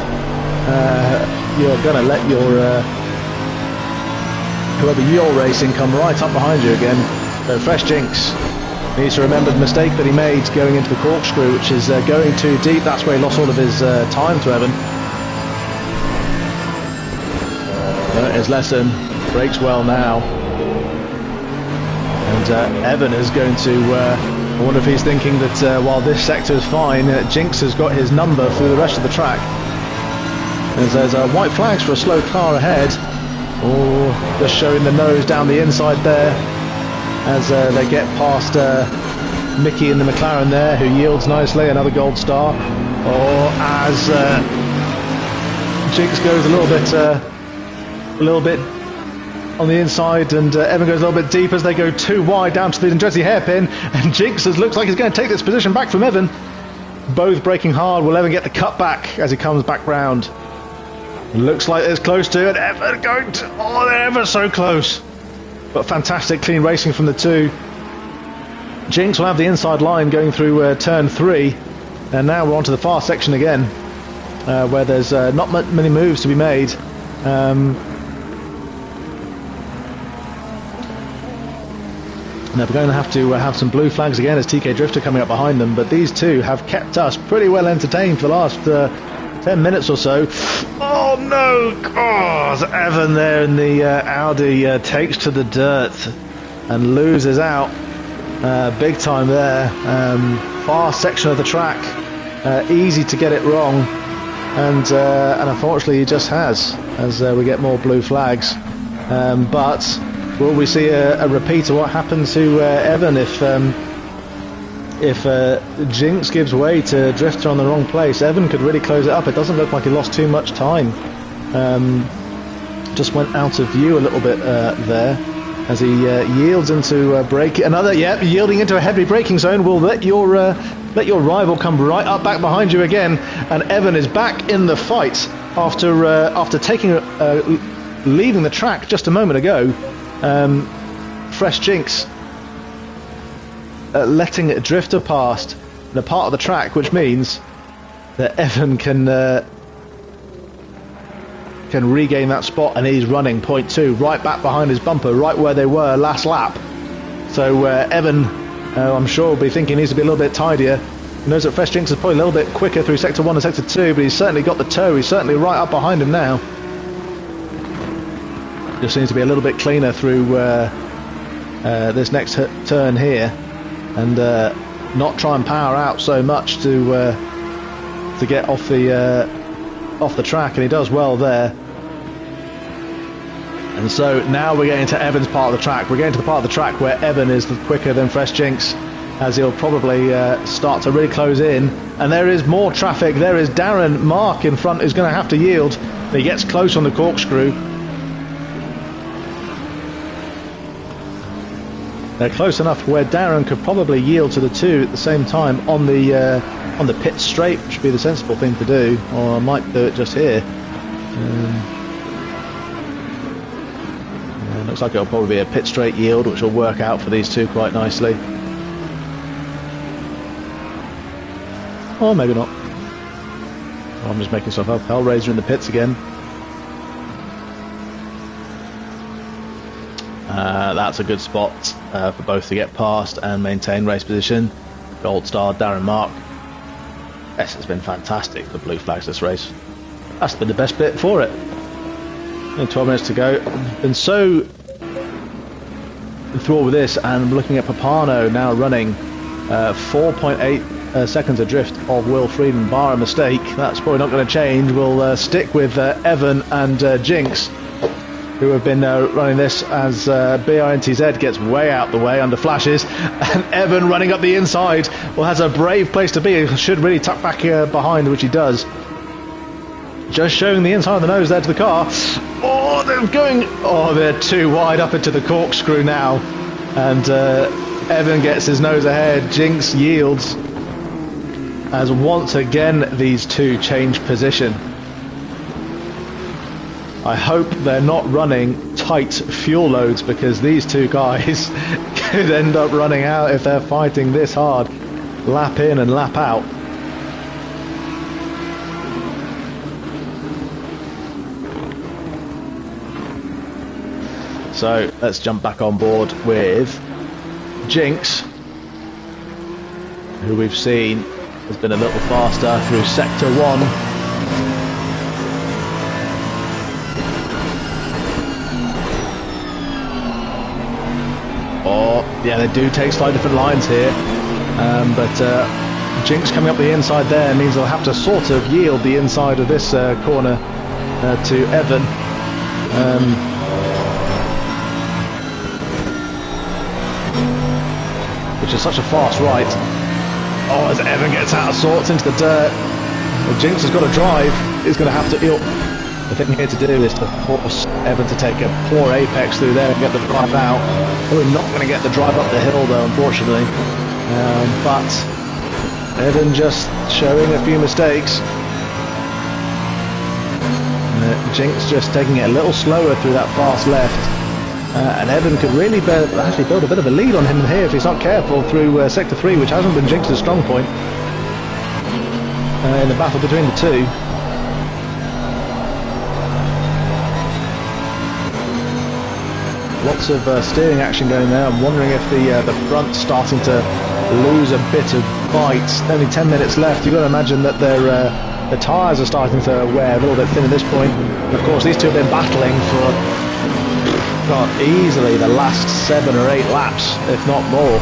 you're going to let whoever you're racing come right up behind you again. So fresh Jinx needs to remember the mistake that he made going into the corkscrew, which is going too deep. That's where he lost all of his time to Evan. His lesson, brakes well now, and Evan is going to I wonder if he's thinking that while this sector is fine, Jinx has got his number through the rest of the track. As there's white flags for a slow car ahead. Oh, just showing the nose down the inside there as they get past Mickey in the McLaren there, who yields nicely, another gold star. Or as Jinx goes a little bit on the inside, and Evan goes a little bit deep as they go too wide down to the Andretti hairpin, and Jinx looks like he's going to take this position back from Evan. Both braking hard. Will Evan get the cut back as he comes back round? It looks like it's close to it. Evan going to... Oh, they're ever so close. But fantastic clean racing from the two. Jinx will have the inside line going through turn 3, and now we're onto the far section again, where there's not many moves to be made. Now we're going to have some blue flags again as TK Drifter coming up behind them, but these two have kept us pretty well entertained for the last 10 minutes or so. Oh no! Oh, Evan there in the Audi takes to the dirt and loses out big time there. Far section of the track, easy to get it wrong, and unfortunately he just has, as we get more blue flags. But will we see a repeat of what happened to Evan if Jinx gives way to Drifter on the wrong place? Evan could really close it up. It doesn't look like he lost too much time. Just went out of view a little bit there as he yields into yielding into a heavy braking zone. Will let your rival come right up back behind you again, and Evan is back in the fight after taking leaving the track just a moment ago. Fresh Jinx letting it Drifter past the part of the track, which means that Evan can can regain that spot, and he's running point 2 right back behind his bumper, right where they were last lap. So Evan, I'm sure, will be thinking he needs to be a little bit tidier. He knows that Fresh Jinx is probably a little bit quicker through Sector 1 and Sector 2, but he's certainly got the toe. He's certainly right up behind him now. Just needs to be a little bit cleaner through this next turn here, and not try and power out so much to get off the track, and he does well there. And so now we're getting to Evan's part of the track. We're getting to the part of the track where Evan is quicker than Fresh Jinx, as he'll probably start to really close in. And there is more traffic. There is Darren Mark in front, who's going to have to yield. He gets close on the corkscrew. They're close enough where Darren could probably yield to the two at the same time on the pit straight, which would be the sensible thing to do, or I might do it just here. Looks like it'll probably be a pit straight yield, which will work out for these two quite nicely. Or maybe not. Oh, I'm just making stuff up. Hellraiser in the pits again. That's a good spot for both to get past and maintain race position. Gold star Darren Mark. Yes, it's been fantastic for Blue Flags this race. That's been the best bit for it. Only 12 minutes to go. I've been so enthralled with this, and looking at Papano now running 4.8 seconds adrift of Will Friedman, bar a mistake. That's probably not going to change. We'll stick with Evan and Jinx, who have been running this as BRNTZ gets way out the way under flashes, and Evan running up the inside. Well, has a brave place to be. He should really tuck back behind, which he does. Just showing the inside of the nose there to the car. Oh, they're going. Oh, they're too wide up into the corkscrew now, and Evan gets his nose ahead. Jinx yields as once again these two change position. I hope they're not running tight fuel loads, because these two guys could end up running out if they're fighting this hard, lap in and lap out. So let's jump back on board with Jinx, who we've seen has been a little faster through Sector 1. Yeah, they do take slightly different lines here, but Jinx coming up the inside there means they'll have to sort of yield the inside of this corner to Evan. Which is such a fast right. Oh, as Evan gets out of sorts into the dirt, well, Jinx has got to drive. He's going to have to... The thing here to do is to force Evan to take a poor apex through there and get the drive out. We're not going to get the drive up the hill though, unfortunately. But Evan just showing a few mistakes. Jinx just taking it a little slower through that fast left. And Evan could really actually build a bit of a lead on him here if he's not careful through Sector 3, which hasn't been Jinx's strong point in the battle between the two. Lots of steering action going there. I'm wondering if the front's starting to lose a bit of bite. Only 10 minutes left. You've got to imagine that the tyres are starting to wear a little bit thin at this point. And of course, these two have been battling for easily the last 7 or 8 laps, if not more.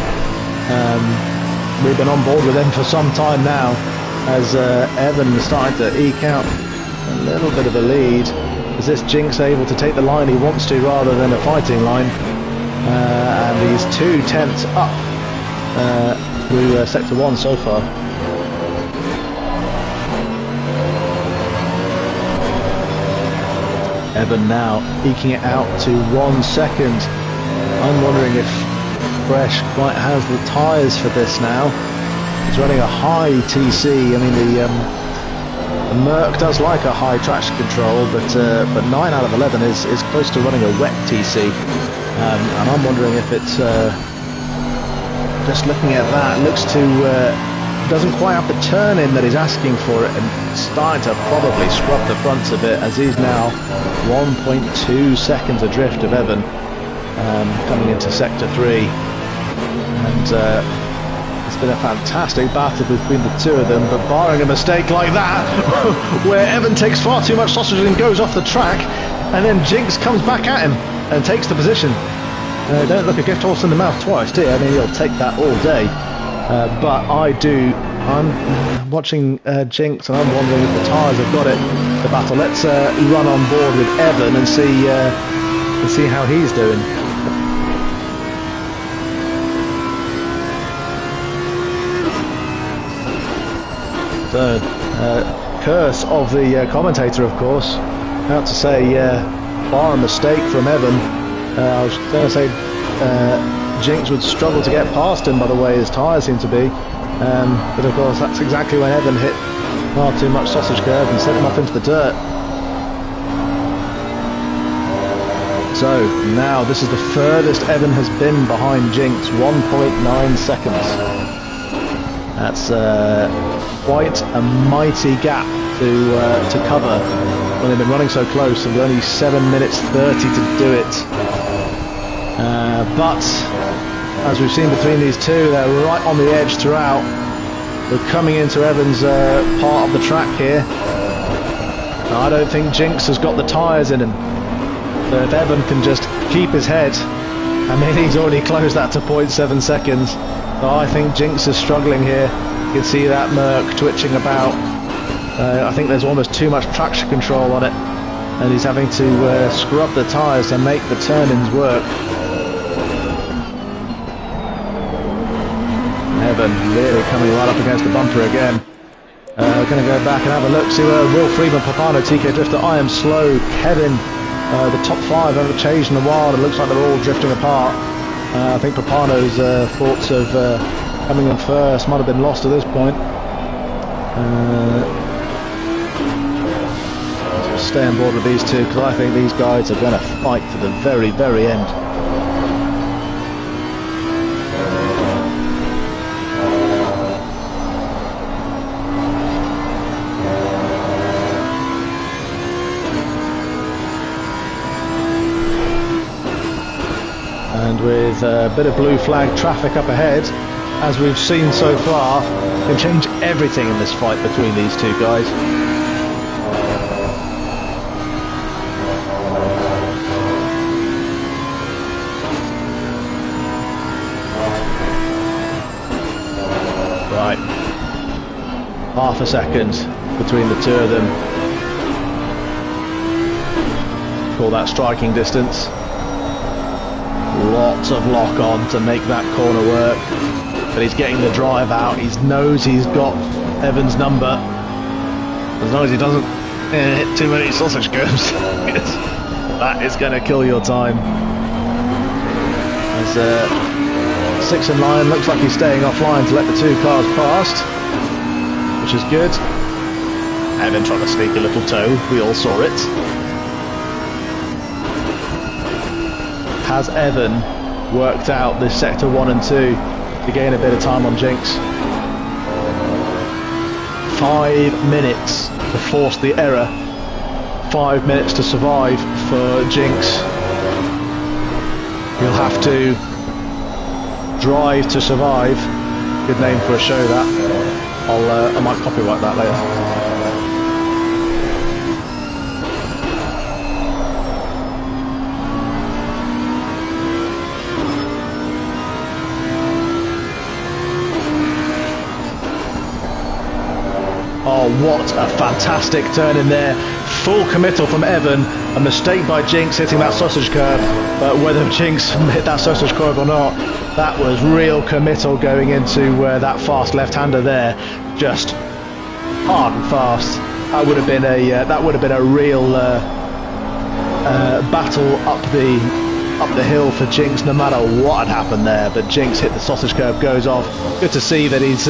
We've been on board with them for some time now, as Evan is starting to eke out a little bit of a lead. Is this Jinx able to take the line he wants to rather than a fighting line? And he's 2/10 up through Sector 1 so far. Evan now eking it out to 1 second. I'm wondering if Fresh quite has the tyres for this now. He's running a high TC. I mean, the Merc does like a high traction control, but 9 out of 11 is close to running a wet TC, and I'm wondering if it's just looking at that, looks to doesn't quite have the turn in that he's asking for it, and starting to probably scrub the fronts a bit, as he's now 1.2 seconds adrift of Evan coming into sector 3. And it's been a fantastic battle between the two of them, but barring a mistake like that where Evan takes far too much sausage and goes off the track, and then Jinx comes back at him and takes the position. Don't look a gift horse in the mouth twice, do you? I mean, he'll take that all day. But I'm watching Jinx, and I'm wondering if the tyres have got it, the battle. Let's run on board with Evan and see how he's doing. So, curse of the commentator, of course. About to say, bar a mistake from Evan. I was going to say Jinx would struggle to get past him by the way his tyres seem to be. But of course that's exactly when Evan hit far too much sausage curve and sent him off into the dirt. So now this is the furthest Evan has been behind Jinx, 1.9 seconds. That's quite a mighty gap to cover when they've been running so close, and only 7 minutes 30 to do it. But as we've seen between these two, they're right on the edge throughout. We're coming into Evan's part of the track here. I don't think Jinx has got the tyres in him. So if Evan can just keep his head, I mean, he's already closed that to 0.7 seconds. So I think Jinx is struggling here. You can see that Merc twitching about. I think there's almost too much traction control on it, and he's having to scrub the tyres to make the turn-ins work. Evan really coming right up against the bumper again. We're going to go back and have a look, see where Will Freeman, Papano, TK Drifter, I Am Slow, Kevin, the top 5 haven't changed in a while. It looks like they're all drifting apart. I think Papano's thoughts of coming in first might have been lost at this point. So stay on board with these two, because I think these guys are going to fight to the very, very end. And with a bit of blue flag traffic up ahead, as we've seen so far, can change everything in this fight between these two guys. Right, half a second between the two of them. Call that striking distance. Lots of lock on to make that corner work, but he's getting the drive out. He knows he's got Evan's number, as long as he doesn't hit too many sausage curves. That is going to kill your time. As 6 in line, looks like he's staying offline to let the two cars past, which is good. Evan trying to sneak a little toe, we all saw it. Has Evan worked out this sector 1 and 2 to gain a bit of time on Jinx? 5 minutes to force the error, 5 minutes to survive for Jinx. He'll have to drive to survive. Good name for a show, that. I might copyright that later. Oh, what a fantastic turn in there. Full committal from Evan. A mistake by Jinx hitting that sausage curve. But whether Jinx hit that sausage curve or not, that was real committal going into that fast left-hander there. Just hard and fast. That would have been a real battle up the hill for Jinx, no matter what had happened there. But Jinx hit the sausage curve, goes off. Good to see that he's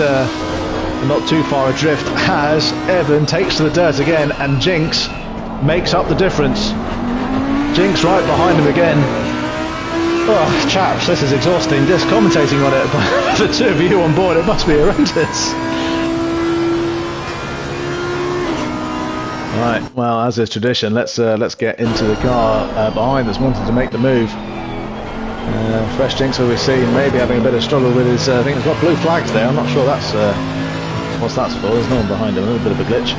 not too far adrift, as Evan takes to the dirt again, and Jinx makes up the difference. Jinx right behind him again. Oh, chaps, this is exhausting, just commentating on it, but the two of you on board, it must be horrendous. Right, well, as is tradition, let's get into the car behind that's wanting to make the move. Fresh Jinx, who we've seen, maybe having a bit of struggle with his. I think he's got blue flags there. I'm not sure that's what's that's for. There's no one behind him. A little bit of a glitch.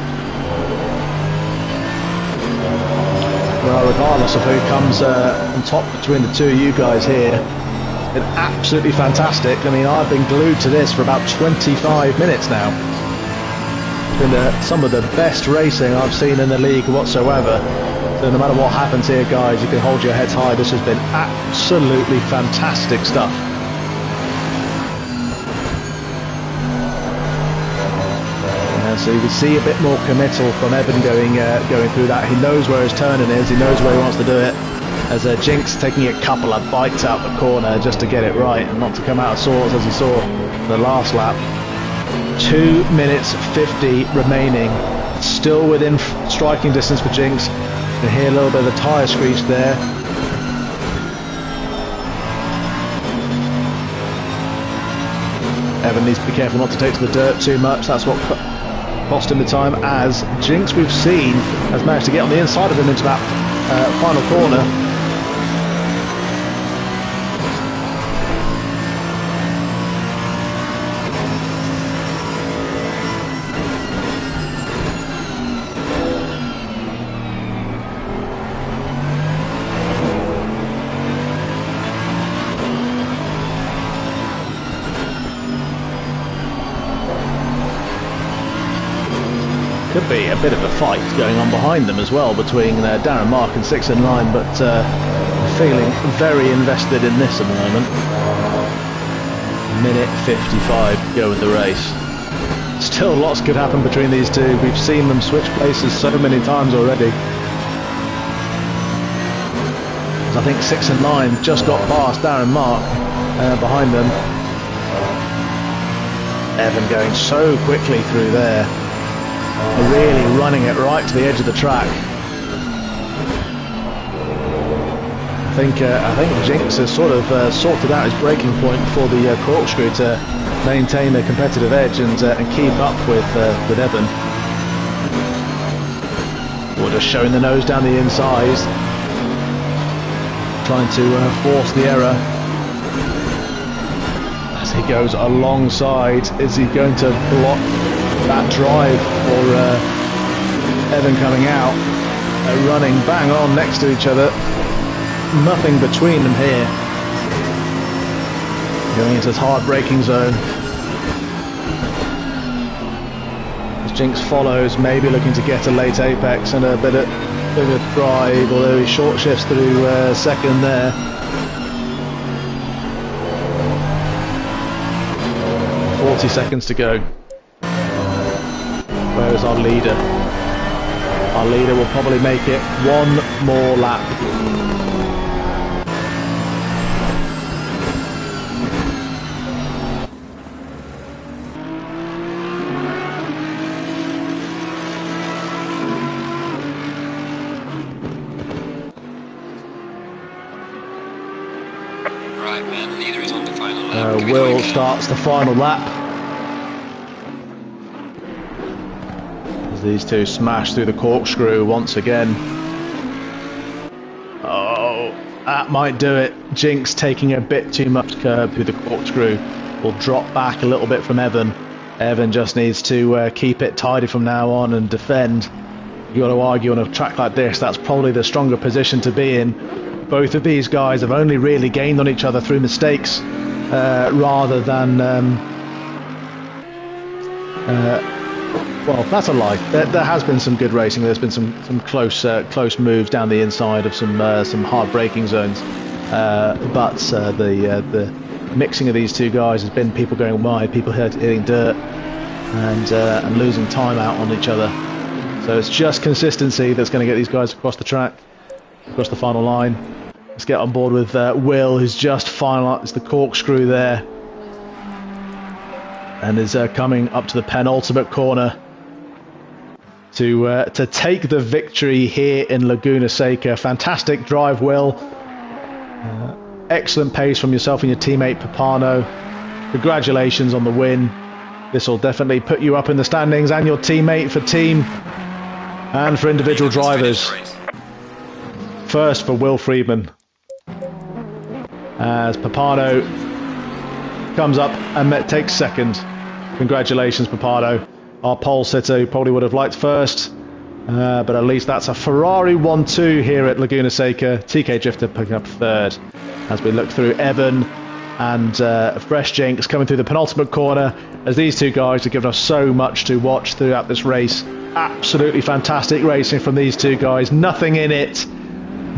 Well, regardless of who comes on top between the two of you guys here, it's been absolutely fantastic. I mean, I've been glued to this for about 25 minutes now. It's been some of the best racing I've seen in the league whatsoever. So no matter what happens here, guys, you can hold your heads high. This has been absolutely fantastic stuff. So you can see a bit more committal from Evan going through that. He knows where his turning is. He knows where he wants to do it. As Jinx taking a couple of bites out the corner just to get it right and not to come out of sorts as he saw the last lap. 2 minutes 50 remaining. Still within striking distance for Jinx. You can hear a little bit of the tyre screech there. Evan needs to be careful not to take to the dirt too much. That's what cost him the time, as Jinx, we've seen, has managed to get on the inside of him into that final corner. Could be a bit of a fight going on behind them as well between Darren Mark and 6 in line, but feeling very invested in this at the moment. Minute 55 to go with the race. Still lots could happen between these two. We've seen them switch places so many times already. I think 6 in line just got past Darren Mark behind them. Evan going so quickly through there. Really running it right to the edge of the track. I think Jinx has sort of sorted out his braking point for the corkscrew to maintain a competitive edge and keep up with Evan. Or just showing the nose down the inside, trying to force the error. As he goes alongside, is he going to block that drive for Evan coming out? Running bang on next to each other, nothing between them here. Going into this hard braking zone. As Jinx follows, maybe looking to get a late apex and a bit of drive, although he short shifts through second there. 40 seconds to go. Where is our leader? Our leader will probably make it one more lap.
Right, man, leader is on the final lap.
Will starts the final lap. These two smash through the corkscrew once again. Oh, that might do it. Jinx taking a bit too much curb through the corkscrew. Will drop back a little bit from Evan. Evan just needs to keep it tidy from now on and defend. You've got to argue on a track like this, that's probably the stronger position to be in. Both of these guys have only really gained on each other through mistakes rather than... well, that's a lie. There has been some good racing. There's been some close moves down the inside of some hard braking zones. But the mixing of these two guys has been people going wide, people hitting dirt, and losing time out on each other. So it's just consistency that's going to get these guys across the track, across the final line. Let's get on board with Will, who's just finalised the corkscrew there, and is coming up to the penultimate corner to take the victory here in Laguna Seca. Fantastic drive, Will. Excellent pace from yourself and your teammate Papano. Congratulations on the win. This will definitely put you up in the standings and your teammate for team And for individual drivers, first for Will Friedman, as Papano comes up and takes second. Congratulations, Papano. Our pole sitter, who probably would have liked first, but at least that's a Ferrari 1-2 here at Laguna Seca. TK Drifter picking up third. As we look through Evan and Fresh Jinx coming through the penultimate corner, as these two guys have given us so much to watch throughout this race. Absolutely fantastic racing from these two guys. Nothing in it.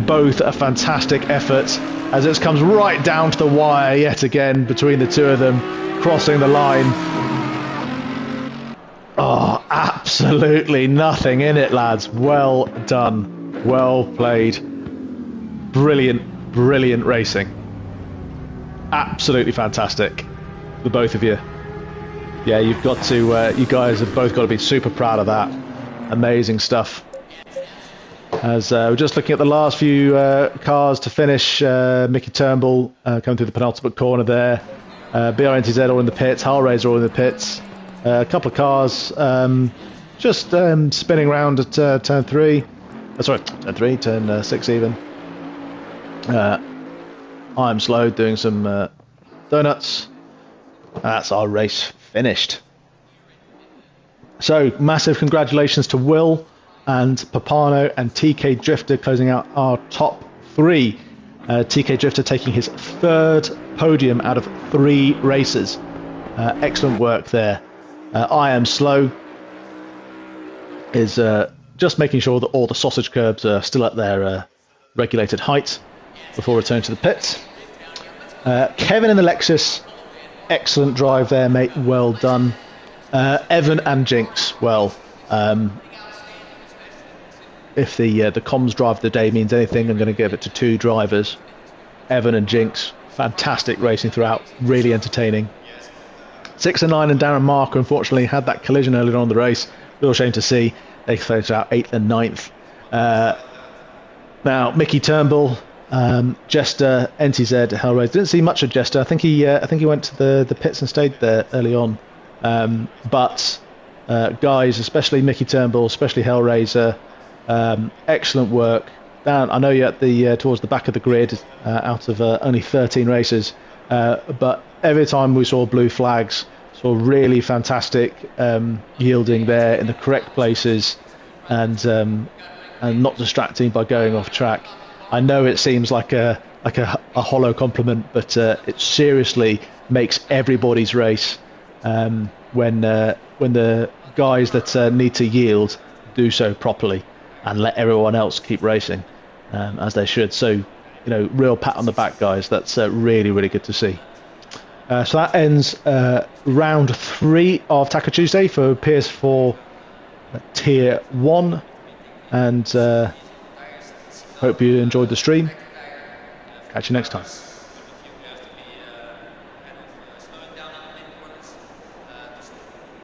Both a fantastic effort, as it comes right down to the wire yet again between the two of them, crossing the line. Oh, absolutely nothing in it, lads. Well done. Well played. Brilliant, brilliant racing. Absolutely fantastic. The both of you. Yeah, you've got to, you guys have both got to be super proud of that. Amazing stuff. As we're just looking at the last few cars to finish, Mickey Turnbull coming through the penultimate corner there. BRNTZ all in the pits, Hellraiser all in the pits. A couple of cars just spinning around at turn 3. Sorry, turn 3, turn 6 even. I'm slow doing some donuts. That's our race finished. So, massive congratulations to Will and Papano and TK Drifter closing out our top 3. TK Drifter taking his 3rd podium out of 3 races. Excellent work there. I Am Slow is just making sure that all the sausage curbs are still at their regulated height before returning to the pits. Kevin in the Lexus, excellent drive there, mate. Well done. Evan and Jinx, well, if the comms drive of the day means anything, I'm going to give it to 2 drivers. Evan and Jinx, fantastic racing throughout, really entertaining. 6 and 9 and Darren Marker unfortunately had that collision earlier on in the race. Real shame to see. They finished out 8th and 9th. Now Mickey Turnbull, Jester, NTZ, Hellraiser. Didn't see much of Jester. I think he went to the pits and stayed there early on. But guys, especially Mickey Turnbull, especially Hellraiser, excellent work. Down, I know you're at the towards the back of the grid, out of only 13 races, but every time we saw blue flags, saw really fantastic yielding there in the correct places, and not distracting by going off track. I know it seems like a hollow compliment, but it seriously makes everybody's race when the guys that need to yield do so properly and let everyone else keep racing as they should. So, real pat on the back, guys. That's really, really good to see. So that ends round 3 of Taco Tuesday for PS4 Tier 1, and hope you enjoyed the stream. Catch you next time.